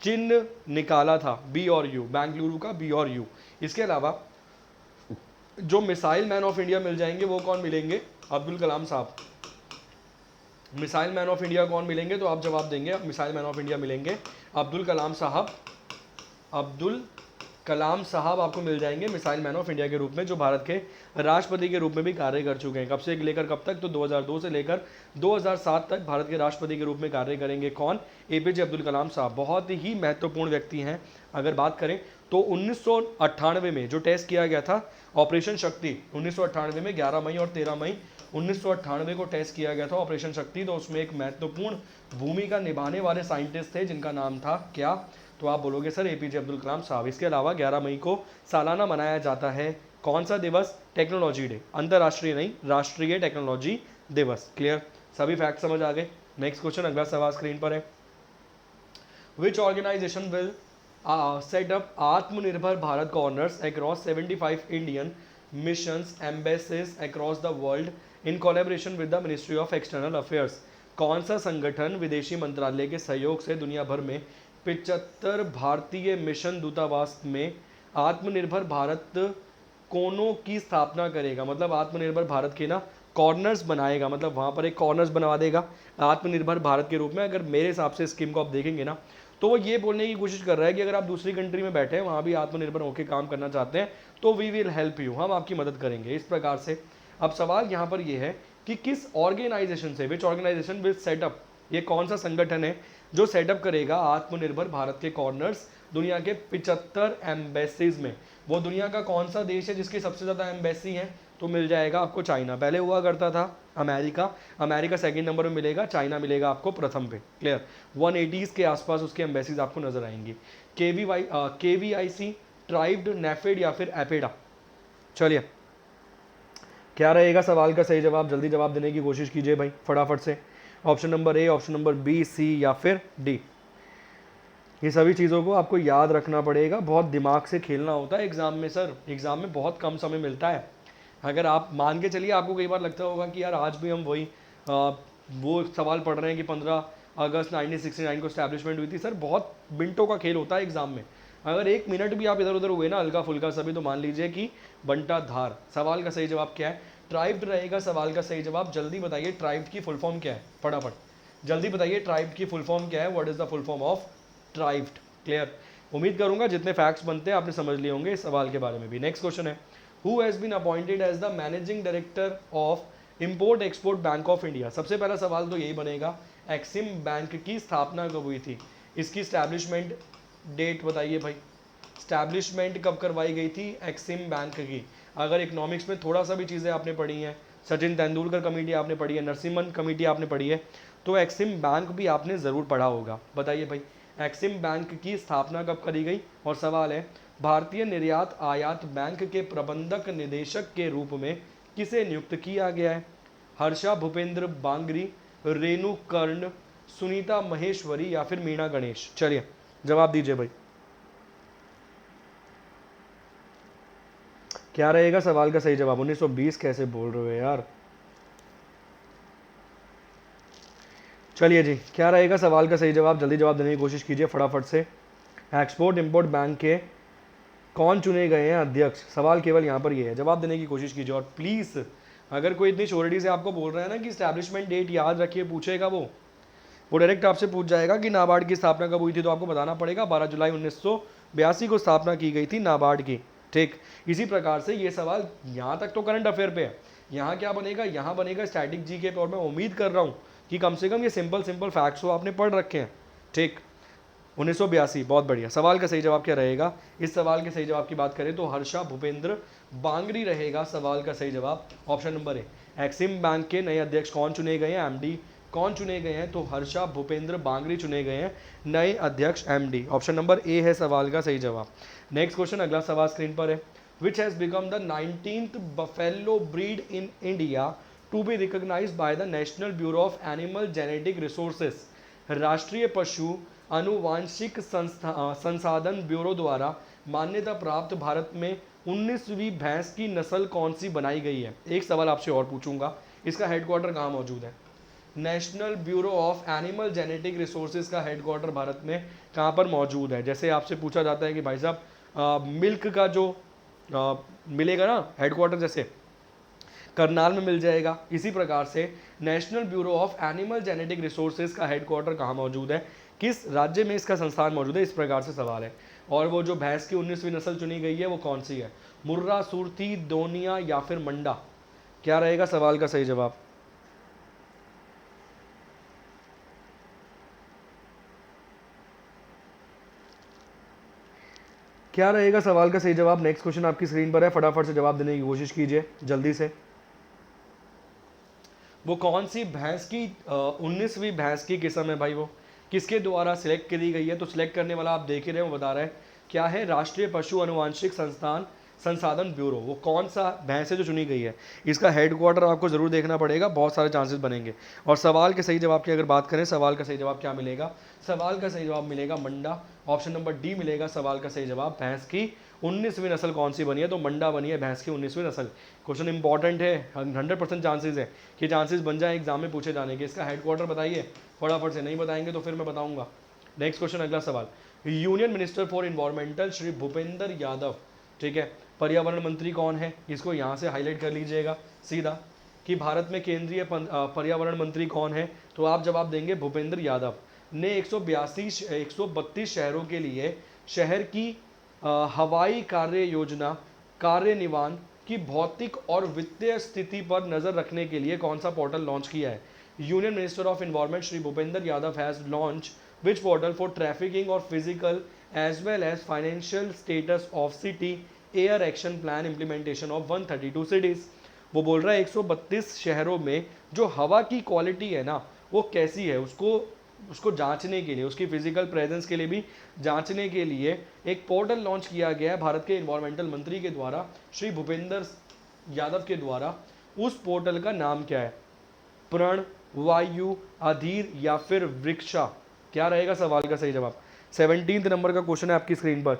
चिन्ह निकाला था, B और U, बेंगलुरु का B और U। इसके अलावा जो मिसाइल मैन ऑफ इंडिया मिल जाएंगे वो कौन मिलेंगे? अब्दुल कलाम साहब। मिसाइल मैन ऑफ इंडिया कौन मिलेंगे? तो आप जवाब देंगे, मिसाइल मैन ऑफ इंडिया मिलेंगे अब्दुल कलाम साहब। अब्दुल कलाम साहब आपको मिल जाएंगे मिसाइल मैन ऑफ इंडिया के रूप में, जो भारत के राष्ट्रपति के रूप में भी कार्य कर चुके हैं। कब से लेकर कब तक? तो 2002 से लेकर 2007 तक भारत के राष्ट्रपति के रूप में कार्य करेंगे। कौन? APJ अब्दुल कलाम साहब। बहुत ही महत्वपूर्ण व्यक्ति हैं। अगर बात करें तो 1998 में जो टेस्ट किया गया था ऑपरेशन शक्ति, 1998 में 11 मई और 13 मई 1998 को टेस्ट किया गया था ऑपरेशन शक्ति, तो उसमें एक महत्वपूर्ण भूमिका निभाने वाले साइंटिस्ट थे जिनका नाम था क्या? तो आप बोलोगे सर APJ अब्दुल कलाम साहब। इसके अलावा 11 मई को सालाना मनाया जाता है कौन सा दिवस? टेक्नोलॉजी डे, अंतर्राष्ट्रीय नहीं, राष्ट्रीय टेक्नोलॉजी दिवस। क्लियर? सभी फैक्ट समझ आ गए। नेक्स्ट क्वेश्चन, अगला सवाल स्क्रीन पर है। विच ऑर्गेनाइजेशन विल सेट अप आत्मनिर्भर Bharat corners across 75 Indian missions embassies across the world in collaboration with the ministry of external affairs? कौन सा संगठन विदेशी मंत्रालय के सहयोग से दुनिया भर में 75 भारतीय मिशन दूतावास में आत्मनिर्भर भारत कोनों की स्थापना करेगा? मतलब आत्मनिर्भर भारत के ना कॉर्नर्स बनाएगा, मतलब वहाँ पर एक कॉर्नर्स बनवा देगा आत्मनिर्भर भारत के रूप में। अगर मेरे हिसाब से स्कीम को आप देखेंगे ना, तो वो ये बोलने की कोशिश कर रहा है कि अगर आप दूसरी कंट्री में बैठे हैं, वहाँ भी आत्मनिर्भर होकर काम करना चाहते हैं, तो वी विल हेल्प यू, हम आपकी मदद करेंगे, इस प्रकार से। अब सवाल यहाँ पर ये है कि किस ऑर्गेनाइजेशन से, विच ऑर्गेनाइजेशन विल सेटअप, ये कौन सा संगठन है जो सेटअप करेगा आत्मनिर्भर भारत के कॉर्नर्स दुनिया के 75 एम्बेसीज में। वो दुनिया का कौन सा देश है जिसकी सबसे ज़्यादा एम्बेसी है? तो मिल जाएगा आपको चाइना। पहले हुआ करता था अमेरिका, अमेरिका सेकंड नंबर में मिलेगा, चाइना मिलेगा आपको प्रथम पे। क्लियर? 180 के आसपास उसकी एम्बेसीज आपको नजर आएंगी। KVIC, ट्राइब्ड, नेफेड या फिर एपेडा। चलिए, क्या रहेगा सवाल का सही जवाब? जल्दी जवाब देने की कोशिश कीजिए भाई फटाफट से। Option number A, option number B, C या फिर डी। ये सभी चीज़ों को आपको याद रखना पड़ेगा, बहुत दिमाग से खेलना होता है एग्जाम में सर। एग्जाम में बहुत कम समय मिलता है। अगर आप मान के चलिए, आपको कई बार लगता होगा कि यार आज भी हम वही वो सवाल पढ़ रहे हैं कि 15 अगस्त 1969 को स्टैब्लिशमेंट हुई थी। सर बहुत मिनटों का खेल होता है एग्जाम में। अगर एक मिनट भी आप इधर उधर हुए ना हल्का फुल्का सभी, तो मान लीजिए कि बंटा धार। सवाल का सही जवाब क्या है? ट्राइब्ड रहेगा सवाल का सही जवाब। जल्दी बताइए ट्राइब्ड की फुल फॉर्म क्या है, फटाफट जल्दी बताइए ट्राइब्ड की फुल फॉर्म क्या है? What is the full form of tribed? Clear? उम्मीद करूंगा जितने फैक्ट्स बनते हैं आपने समझ लिए होंगे इस सवाल के बारे में भी। नेक्स्ट क्वेश्चन है, who has been appointed as the managing director of import export bank of India? सबसे पहला सवाल तो यही बनेगा, एक्सिम बैंक की स्थापना कब हुई थी? इसकी स्टैब्लिशमेंट डेट बताइए भाई। स्टैब्लिशमेंट कब करवाई गई थी एक्सिम बैंक की? अगर इकोनॉमिक्स में थोड़ा सा भी चीज़ें आपने पढ़ी हैं, सचिन तेंदुलकर कमेटी आपने पढ़ी है, नरसिम्हन कमेटी आपने पढ़ी है, तो एक्सिम बैंक भी आपने ज़रूर पढ़ा होगा। बताइए भाई, एक्सिम बैंक की स्थापना कब करी गई? और सवाल है, भारतीय निर्यात आयात बैंक के प्रबंधक निदेशक के रूप में किसे नियुक्त किया गया है? हर्षा भूपेंद्र बांगरी, रेणु कर्ण, सुनीता महेश्वरी या फिर मीना गणेश? चलिए जवाब दीजिए भाई। क्या रहेगा सवाल का सही जवाब? 1920 कैसे बोल रहे हो यार? चलिए जी, क्या रहेगा सवाल का सही जवाब? जल्दी जवाब देने की कोशिश कीजिए फटाफट से। एक्सपोर्ट इंपोर्ट बैंक के कौन चुने गए हैं अध्यक्ष? सवाल केवल यहाँ पर ये है, जवाब देने की कोशिश कीजिए। और प्लीज़ अगर कोई इतनी श्योरिटी से आपको बोल रहा है ना कि स्टैब्लिशमेंट डेट याद रखिए, पूछेगा वो डायरेक्ट आपसे पूछ जाएगा कि नाबार्ड की स्थापना कब हुई थी, तो आपको बताना पड़ेगा 12 जुलाई 1982 को स्थापना की गई थी नाबार्ड की। ठीक, इसी प्रकार से ये सवाल यहाँ तक तो करंट अफेयर पे है। यहाँ क्या बनेगा? यहाँ बनेगा स्टैटिक जी के। और मैं उम्मीद कर रहा हूँ कि कम से कम ये सिंपल सिंपल फैक्ट्स हो आपने पढ़ रखे हैं। ठीक, 1982, बहुत बढ़िया। सवाल का सही जवाब क्या रहेगा? इस सवाल के सही जवाब की बात करें तो हर्षा भूपेंद्र बांगरी रहेगा सवाल का सही जवाब। ऑप्शन नंबर ए। एक्सिम बैंक के नए अध्यक्ष कौन चुने गए हैं? एमडी कौन चुने गए हैं? तो हर्षा भूपेंद्र बांगरी चुने गए हैं नए अध्यक्ष एमडी। ऑप्शन नंबर ए है सवाल का सही जवाब। नेक्स्ट क्वेश्चन, अगला सवाल स्क्रीन पर है, which has become the 19th buffalo breed in India to be recognized by the national bureau of animal genetic resources? राष्ट्रीय पशु अनुवांशिक संसाधन ब्यूरो द्वारा मान्यता प्राप्त भारत में 19वीं भैंस की नस्ल कौन सी बनाई गई है? एक सवाल आपसे और पूछूंगा, इसका हेडक्वार्टर कहाँ मौजूद है? National bureau of animal genetic resources का हेडक्वार्टर भारत में कहाँ पर मौजूद है? जैसे आपसे पूछा जाता है कि भाई साहब मिल्क का जो मिलेगा ना हेडक्वार्टर, जैसे करनाल में मिल जाएगा, इसी प्रकार से national bureau of animal genetic resources का हेडक्वार्टर कहाँ मौजूद है? किस राज्य में इसका संस्थान मौजूद है? इस प्रकार से सवाल है। और वो जो भैंस की 19वीं नस्ल चुनी गई है वो कौन सी है? मुर्रा, सुरती, दोनिया या फिर मंडा? क्या रहेगा सवाल का सही जवाब? क्या रहेगा सवाल का सही जवाब? नेक्स्ट क्वेश्चन आपकी स्क्रीन पर है, फटाफट से जवाब देने की कोशिश कीजिए जल्दी से। वो कौन सी भैंस की 19वीं भैंस की किस्म है भाई? वो किसके द्वारा सिलेक्ट करी गई है? तो सिलेक्ट करने वाला आप देख ही रहे हो, बता रहा है क्या है? राष्ट्रीय पशु अनुवांशिक संसाधन ब्यूरो। वो कौन सा भैंस है जो चुनी गई है? इसका हेडक्वार्टर आपको जरूर देखना पड़ेगा, बहुत सारे चांसेस बनेंगे। और सवाल के सही जवाब की अगर बात करें, सवाल का सही जवाब क्या मिलेगा? सवाल का सही जवाब मिलेगा मंडा। ऑप्शन नंबर डी मिलेगा सवाल का सही जवाब। भैंस की 19वीं नस्ल कौन सी बनी है? तो मंडा बनी है भैंस की 19वीं नस्ल। क्वेश्चन इंपॉर्टेंट है, 100% चांसेस है कि चांसेस बन जाए एग्जाम में पूछे जाने के। इसका हेडक्वार्टर बताइए फटाफट से, नहीं बताएंगे तो फिर मैं बताऊंगा। नेक्स्ट क्वेश्चन, अगला सवाल, union minister for environmental Shri Bhupender Yadav, ठीक है, पर्यावरण मंत्री कौन है? इसको यहाँ से हाईलाइट कर लीजिएगा सीधा। कि भारत में केंद्रीय पर्यावरण मंत्री कौन है, तो आप जवाब देंगे भूपेंद्र यादव ने 132 शहरों के लिए शहर की हवाई कार्य योजना कार्यनिर्वहन की भौतिक और वित्तीय स्थिति पर नजर रखने के लिए कौन सा पोर्टल लॉन्च किया है। Union minister of environment Shri Bhupender Yadav has launch which portal for trafficking और physical as well as financial status of city air action plan implementation of 132 cities. वो बोल रहा है 132 शहरों में जो हवा की क्वालिटी है ना वो कैसी है उसको जांचने के लिए, उसकी फिजिकल प्रेजेंस के लिए भी जांचने के लिए एक पोर्टल लॉन्च किया गया है भारत के एनवायरमेंटल मंत्री के द्वारा, श्री भूपेंद्र यादव के द्वारा। उस पोर्टल का नाम क्या है? प्रण, वायु, अधीर या फिर वृक्षा? क्या रहेगा सवाल का सही जवाब? 17 नंबर का क्वेश्चन है आपकी स्क्रीन पर।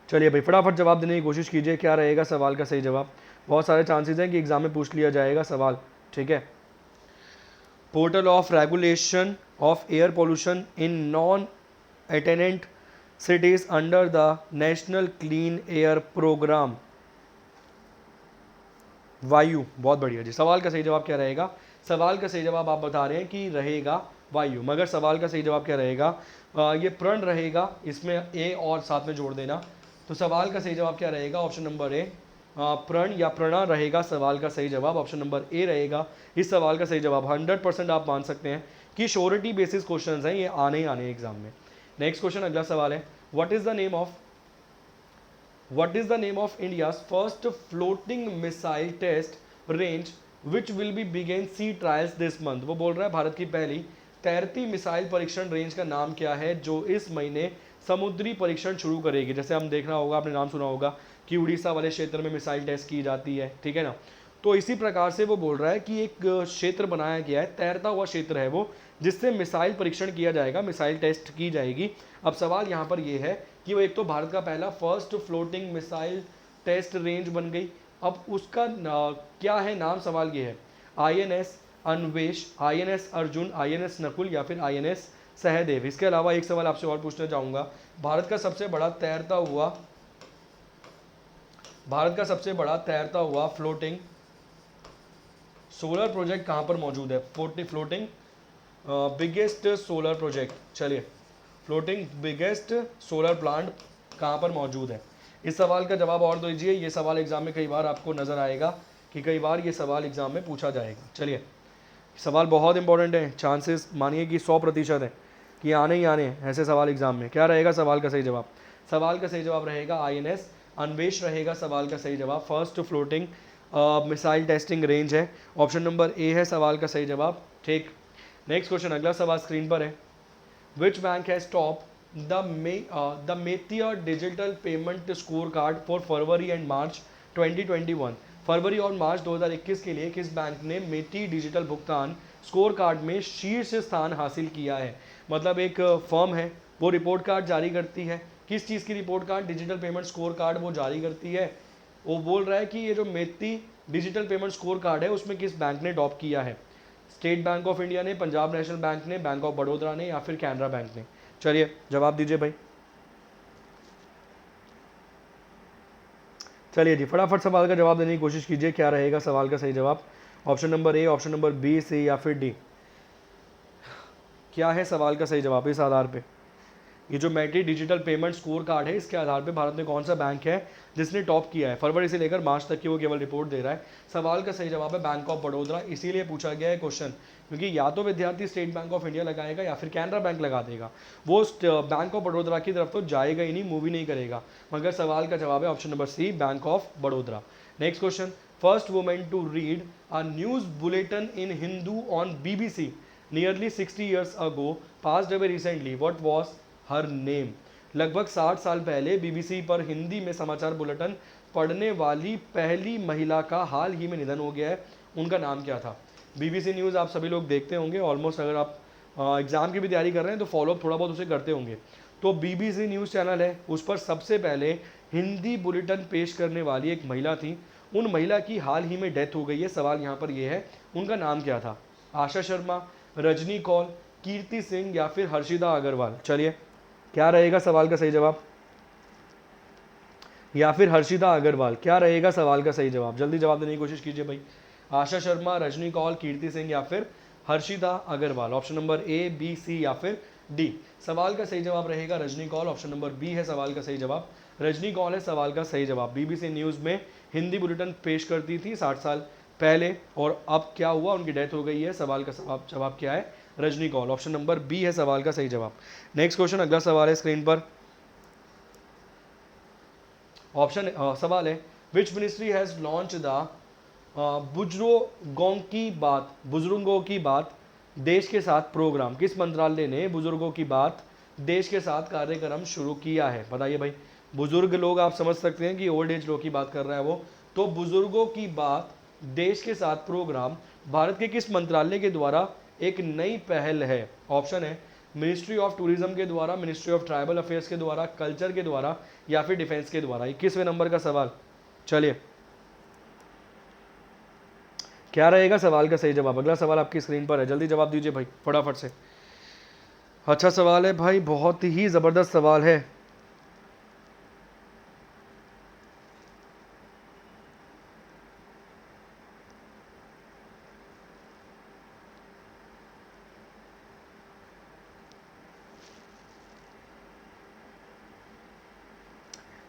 चलिए भाई फटाफट जवाब देने की कोशिश कीजिए, क्या रहेगा सवाल का सही जवाब? बहुत सारे चांसेस हैं कि एग्जाम में पूछ लिया जाएगा सवाल, ठीक है। Portal of regulation of air pollution in non attainment cities under the national clean air programme. वायु, बहुत बढ़िया जी। सवाल का सही जवाब क्या रहेगा? सवाल का सही जवाब आप बता रहे हैं कि रहेगा वायु, मगर सवाल का सही जवाब क्या रहेगा? ये प्रण रहेगा, इसमें ए और साथ में जोड़ देना। तो सवाल का सही जवाब क्या रहेगा? ऑप्शन नंबर ए प्रण या प्रणा रहेगा सवाल का सही जवाब। ऑप्शन नंबर ए रहेगा इस सवाल का सही जवाब। 100% आप मान सकते हैं कि श्योरिटी बेसिस क्वेश्चन हैं, ये आने ही आने एग्जाम में। नेक्स्ट क्वेश्चन, अगला सवाल है, what is the name of India's first floating missile test range which will be begin sea trials this month. वो बोल रहा है भारत की पहली तैरती मिसाइल परीक्षण रेंज का नाम क्या है जो इस महीने समुद्री परीक्षण शुरू करेगी। जैसे हम देखना होगा, आपने नाम सुना होगा कि उड़ीसा वाले क्षेत्र में मिसाइल टेस्ट की जाती है, ठीक है ना। तो इसी प्रकार से वो बोल रहा है कि एक क्षेत्र बनाया गया है, तैरता हुआ क्षेत्र है वो, जिससे मिसाइल परीक्षण किया जाएगा, मिसाइल टेस्ट की जाएगी। अब सवाल यहाँ पर ये है कि वो एक तो भारत का पहला first floating missile test range बन गई। अब उसका क्या है नाम, सवाल ये है, INS Anvesh, INS Arjun, INS Nakul या फिर INS सहदेव। इसके अलावा एक सवाल आपसे और पूछना चाहूँगा, भारत का सबसे बड़ा तैरता हुआ फ्लोटिंग सोलर प्रोजेक्ट कहाँ पर मौजूद है? फ्लोटिंग बिगेस्ट सोलर प्रोजेक्ट, चलिए फ्लोटिंग बिगेस्ट सोलर प्लांट कहाँ पर मौजूद है? इस सवाल का जवाब और दीजिए। ये सवाल एग्जाम में कई बार आपको नज़र आएगा कि कई बार ये सवाल एग्जाम में पूछा जाएगा। चलिए सवाल बहुत इंपॉर्टेंट है, चांसेस मानिए कि 100% है कि आने ही आने ऐसे सवाल एग्जाम में। क्या रहेगा सवाल का सही जवाब? सवाल का सही जवाब रहेगा INS अन्वेष रहेगा सवाल का सही जवाब। First floating missile testing range है, ऑप्शन नंबर ए है सवाल का सही जवाब, ठीक। नेक्स्ट क्वेश्चन, अगला सवाल स्क्रीन पर है, which bank has top the MeitY digital payment score card for February and March 2021। फरवरी और मार्च 2021 के लिए किस बैंक ने मेटी डिजिटल भुगतान स्कोर कार्ड में शीर्ष स्थान हासिल किया है? मतलब एक फर्म है, वो रिपोर्ट कार्ड जारी करती है, किस चीज़ की report card? Digital payment score card वो जारी करती है। वो बोल रहा है कि ये जो मेटी डिजिटल पेमेंट स्कोर कार्ड है उसमें किस बैंक ने टॉप किया है? स्टेट बैंक ऑफ इंडिया ने, पंजाब नेशनल बैंक ने, बैंक ऑफ बड़ौदा ने या फिर कैनरा बैंक ने? चलिए जवाब दीजिए भाई। चलिए जी फटाफट सवाल का जवाब देने की कोशिश कीजिए, क्या रहेगा सवाल का सही जवाब? Option number A, option number B, C या फिर डी? क्या है सवाल का सही जवाब? इस आधार पे ये जो मेटी डिजिटल पेमेंट स्कोर कार्ड है इसके आधार पे भारत में कौन सा बैंक है जिसने टॉप किया है? फरवरी से लेकर मार्च तक की वो केवल रिपोर्ट दे रहा है। सवाल का सही जवाब है बैंक ऑफ बड़ौदा। इसीलिए पूछा गया है क्वेश्चन, क्योंकि या तो विद्यार्थी स्टेट बैंक ऑफ इंडिया लगाएगा या फिर कैनरा बैंक लगा देगा, वो बैंक ऑफ बड़ौदा की तरफ तो जाएगा ही नहीं, मूव ही नहीं करेगा। मगर सवाल का जवाब है option number C, bank of Baroda. Next question, first women to read a news bulletin in Hindi on BBC नियरली 60 years ago passed away recently. What was her name? लगभग 60 साल पहले BBC पर हिंदी में समाचार बुलेटिन पढ़ने वाली पहली महिला का हाल ही में निधन हो गया है, उनका नाम क्या था? BBC न्यूज़ आप सभी लोग देखते होंगे ऑलमोस्ट, अगर आप एग्ज़ाम की भी तैयारी कर रहे हैं तो फॉलोअप थोड़ा बहुत उसे करते होंगे। तो BBC न्यूज़ चैनल है, उस पर सबसे पहले हिंदी बुलेटिन पेश करने वाली एक महिला थी, उन महिला की हाल ही में डेथ हो गई है। सवाल यहाँ पर यह है, उनका नाम क्या था? आशा शर्मा, रजनी कौल, कीर्ति सिंह या फिर हर्षिता अग्रवाल? चलिए क्या रहेगा सवाल का सही जवाब? या फिर हर्षिता अग्रवाल? क्या रहेगा सवाल का सही जवाब? जल्दी जवाब देने की कोशिश कीजिए भाई। आशा शर्मा, रजनी कौल, कीर्ति सिंह या फिर Harshita Agarwal? Option number A, B, C या फिर डी। सवाल का सही जवाब रहेगा Rajni Kaul. Option number B है सवाल का सही जवाब। रजनी कौल है सवाल का सही जवाब। बीबीसी न्यूज़ में हिंदी बुलेटिन पेश करती थी 60 साल पहले, और अब क्या हुआ, उनकी डेथ हो गई है। सवाल का जवाब क्या है? Rajni Kaul. Option number B है सवाल का सही जवाब। नेक्स्ट क्वेश्चन, अगला सवाल है स्क्रीन पर। ऑप्शन सवाल है, which ministry has launch the बुजुर्गों की बात देश के साथ प्रोग्राम? किस मंत्रालय ने बुजुर्गों की बात देश के साथ कार्यक्रम शुरू किया है? बताइए भाई। बुजुर्ग लोग आप समझ सकते हैं कि ओल्ड एज लोग की बात कर रहा है वो। तो बुजुर्गों की बात देश के साथ प्रोग्राम भारत के किस मंत्रालय के द्वारा एक नई पहल है? ऑप्शन है, मिनिस्ट्री ऑफ टूरिज्म के द्वारा, मिनिस्ट्री ऑफ ट्राइबल अफेयर्स के द्वारा, कल्चर के द्वारा या फिर डिफेंस के द्वारा। 21वें नंबर का सवाल। चलिए, क्या रहेगा सवाल का सही जवाब? अगला सवाल आपकी स्क्रीन पर है, जल्दी जवाब दीजिए भाई फटाफट से। अच्छा सवाल है भाई, बहुत ही ज़बरदस्त सवाल है।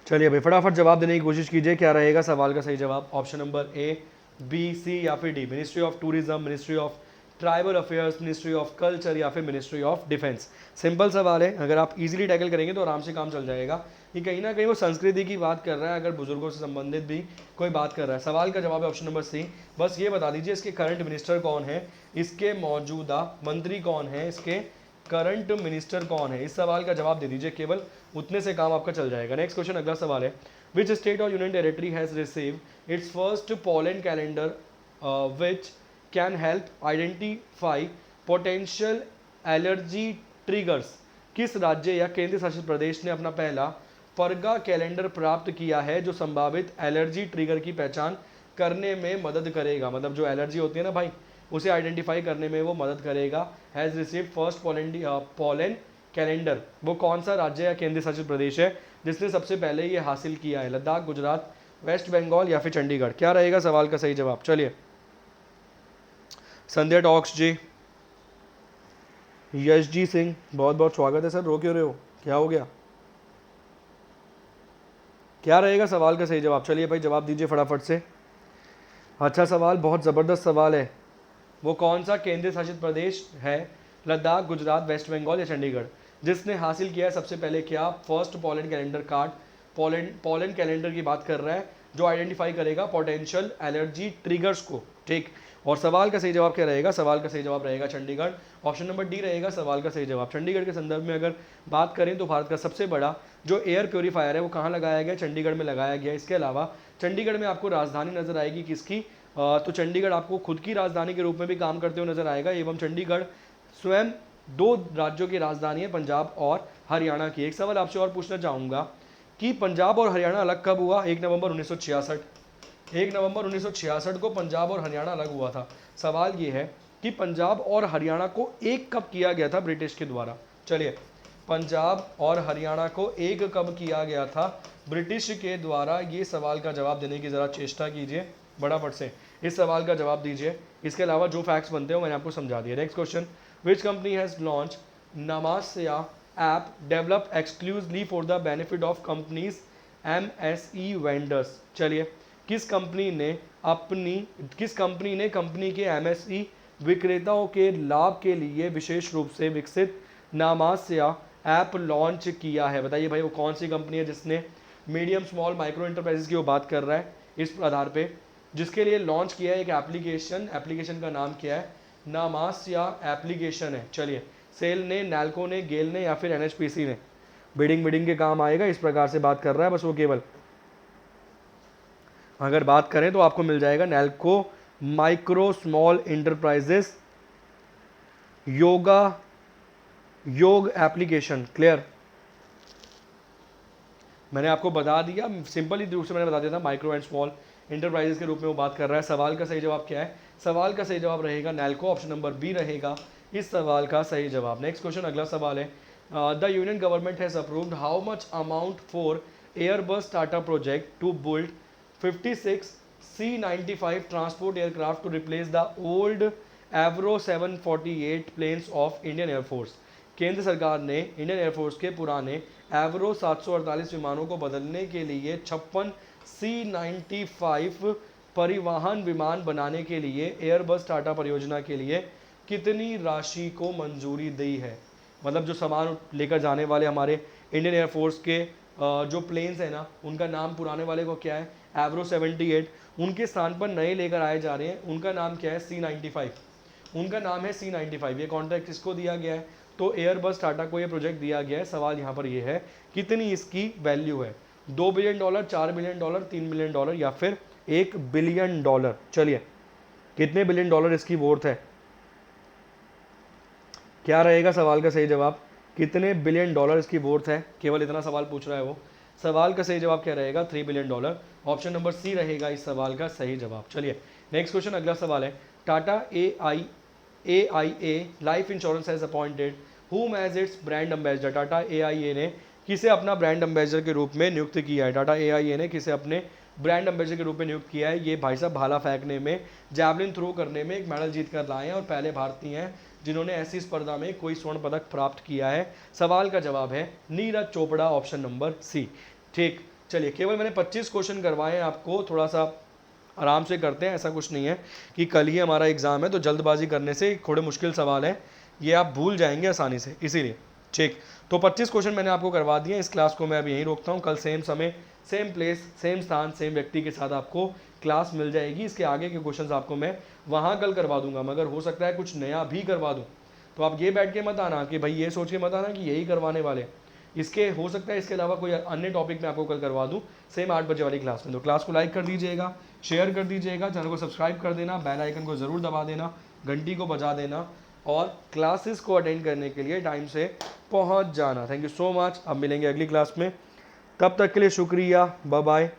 चलिए भाई फटाफट जवाब देने की कोशिश कीजिए, क्या रहेगा सवाल का सही जवाब? Option number A, B, C या फिर D. Ministry of tourism, ministry of tribal affairs, ministry of culture या फिर मिनिस्ट्री ऑफ डिफेंस। सिंपल सवाल है, अगर आप इजीली टैकल करेंगे तो आराम से काम चल जाएगा। कि कहीं ना कहीं वो संस्कृति की बात कर रहा है, अगर बुजुर्गों से संबंधित भी कोई बात कर रहा है। सवाल का जवाब है ऑप्शन नंबर सी। बस ये बता दीजिए इसके करंट मिनिस्टर कौन है, इसके मौजूदा मंत्री कौन है, इसके करंट मिनिस्टर कौन है। इस सवाल का जवाब दे दीजिए, केवल उतने से काम आपका चल जाएगा। नेक्स्ट क्वेश्चन, अगला सवाल है, विच स्टेट और union territory has receive it's first pollen calendar which can help identify potential allergy triggers? किस राज्य या केंद्र शासित प्रदेश ने अपना पहला परगा कैलेंडर प्राप्त किया है जो संभावित एलर्जी ट्रिगर की पहचान करने में मदद करेगा? मतलब जो एलर्जी होती है ना भाई, उसे आइडेंटिफाई करने में वो मदद करेगा। Has receive first pollen calendar, वो कौन सा राज्य या केंद्र शासित प्रदेश है जिसने सबसे पहले ये हासिल किया है? लद्दाख, गुजरात, वेस्ट बंगाल या फिर चंडीगढ़? क्या रहेगा सवाल का सही जवाब? चलिए, संध्या टॉक्स जी, यश जी सिंह, बहुत बहुत स्वागत है सर। रो क्यों रहे हो, क्या हो गया? क्या रहेगा सवाल का सही जवाब? चलिए भाई जवाब दीजिए फटाफट से। अच्छा सवाल, बहुत ज़बरदस्त सवाल है। वो कौन सा केंद्र शासित प्रदेश है, लद्दाख, गुजरात, वेस्ट बंगाल या चंडीगढ़, जिसने हासिल किया है सबसे पहले क्या first pollen calendar card? Pollen calendar की बात कर रहा है जो आइडेंटिफाई करेगा पोटेंशियल एलर्जी ट्रिगर्स को। ठीक, और सवाल का सही जवाब क्या रहेगा? सवाल का सही जवाब रहेगा चंडीगढ़। ऑप्शन नंबर डी रहेगा सवाल का सही जवाब। चंडीगढ़ के संदर्भ में अगर बात करें तो भारत का सबसे बड़ा जो एयर प्योरीफायर है वो कहाँ लगाया गया? चंडीगढ़ में लगाया गया। इसके अलावा चंडीगढ़ में आपको राजधानी नजर आएगी किसकी? तो चंडीगढ़ आपको खुद की राजधानी के रूप में भी काम करते हुए नजर आएगा। एवं चंडीगढ़ स्वयं दो राज्यों की राजधानी है, पंजाब और हरियाणा की। एक सवाल आपसे और पूछना चाहूँगा कि पंजाब और हरियाणा अलग कब हुआ? 1 नवंबर 1966। 1 नवंबर 1966 को पंजाब और हरियाणा अलग हुआ था। सवाल ये है कि पंजाब और हरियाणा को एक कब किया गया था ब्रिटिश के द्वारा? चलिए, पंजाब और हरियाणा को एक कब किया गया था ब्रिटिश के द्वारा? ये सवाल का जवाब देने की ज़रा चेष्टा कीजिए फटाफट से, इस सवाल का जवाब दीजिए। इसके अलावा जो फैक्ट्स बनते हो मैंने आपको समझा दिया। Next question, which company has launch नमास्या app develop exclusively for the benefit of companies MSE vendors? चलिए, किस कंपनी ने कंपनी के MSE विक्रेताओं के लाभ के लिए विशेष रूप से विकसित नामास्या ऐप लॉन्च किया है? बताइए भाई, वो कौन सी कंपनी है जिसने मीडियम स्मॉल माइक्रो इंटरप्राइजेस की वो बात कर रहा है इस आधार पे, जिसके लिए लॉन्च किया है एक एप्लीकेशन का नाम क्या है? नामास्या एप्लीकेशन है। चलिए, सेल ने, नैल्को ने, गेल ने या फिर NHPC ने? बिडिंग के काम आएगा, इस प्रकार से बात कर रहा है बस वो केवल। अगर बात करें तो आपको मिल जाएगा नैल्को माइक्रो स्मॉल इंटरप्राइजेस योग एप्लीकेशन। क्लियर? मैंने आपको बता दिया, सिंपल रूप से मैंने बता दिया था, माइक्रो एंड स्मॉल इंटरप्राइजेस के रूप में वो बात कर रहा है। सवाल का सही जवाब क्या है? सवाल का सही जवाब रहेगा नैल्को। ऑप्शन नंबर बी रहेगा इस सवाल का सही जवाब। नेक्स्ट क्वेश्चन, अगला सवाल है, the union government has approved how much amount for Airbus Tata project to build 56 C-95 transport aircraft to replace the old Avro 748 planes of Indian Air Force। केंद्र सरकार ने इंडियन एयरफोर्स के पुराने एवरो 748 विमानों को बदलने के लिए 56 C-95 परिवहन विमान बनाने के लिए एयरबस टाटा परियोजना के लिए कितनी राशि को मंजूरी दी है। मतलब जो सामान लेकर जाने वाले हमारे इंडियन एयरफोर्स के जो प्लेन्स हैं ना, उनका नाम पुराने वाले को क्या है, एवरो 78, उनके स्थान पर नए लेकर आए जा रहे हैं, उनका नाम क्या है, C-95, उनका नाम है C-95। ये कॉन्ट्रैक्ट किसको दिया गया है, तो एयरबस टाटा को ये प्रोजेक्ट दिया गया है। सवाल यहाँ पर ये है कितनी इसकी वैल्यू है, $2 बिलियन, $4 बिलियन, $3 बिलियन या फिर $1 बिलियन। चलिए कितने बिलियन डॉलर इसकी वर्थ है, क्या रहेगा सवाल का सही जवाब, कितने बिलियन डॉलर इसकी वर्थ है, केवल इतना सवाल पूछ रहा है वो। सवाल का सही जवाब क्या रहेगा, $3 बिलियन। ऑप्शन नंबर सी रहेगा इस सवाल का सही जवाब। चलिए नेक्स्ट क्वेश्चन, अगला सवाल है, Tata AIA life insurance has appointed whom as its brand ambassador. Tata AIA ने किसे अपना ब्रांड एम्बेसडर के रूप में नियुक्त किया है, टाटा AIA ने किसे अपने ब्रांड एम्बेसडर के रूप में नियुक्त किया है। ये भाई साहब भाला फेंकने में, जैवलिन थ्रो करने में एक मेडल जीत कर लाए हैं और पहले भारतीय हैं जिन्होंने ऐसी स्पर्धा में कोई स्वर्ण पदक प्राप्त किया है। सवाल का जवाब है Neeraj Chopra, option number C. ठीक, चलिए केवल मैंने 25 क्वेश्चन करवाए हैं आपको, थोड़ा सा आराम से करते हैं, ऐसा कुछ नहीं है कि कल ही हमारा एग्जाम है तो जल्दबाजी करने से थोड़े मुश्किल सवाल है, ये आप भूल जाएंगे आसानी से, इसीलिए। ठीक, तो 25 क्वेश्चन मैंने आपको करवा दिए। इस क्लास को मैं अभी यहीं रोकता हूँ, कल सेम समय, सेम प्लेस, सेम स्थान, सेम व्यक्ति के साथ आपको क्लास मिल जाएगी। इसके आगे के क्वेश्चंस आपको मैं वहाँ कल करवा दूंगा, मगर हो सकता है कुछ नया भी करवा दूँ। तो आप ये बैठ के मत आना कि भाई ये सोच के मत आना कि यही करवाने वाले, इसके हो सकता है इसके अलावा कोई अन्य टॉपिक में आपको कल करवा दूँ सेम 8 बजे वाली क्लास में। तो क्लास को लाइक कर दीजिएगा, शेयर कर दीजिएगा, चैनल को सब्सक्राइब कर देना, बेल आइकन को ज़रूर दबा देना, घंटी को बजा देना और क्लासेस को अटेंड करने के लिए टाइम से पहुंच जाना। थैंक यू सो मच, अब मिलेंगे अगली क्लास में, तब तक के लिए शुक्रिया, बाय बाय।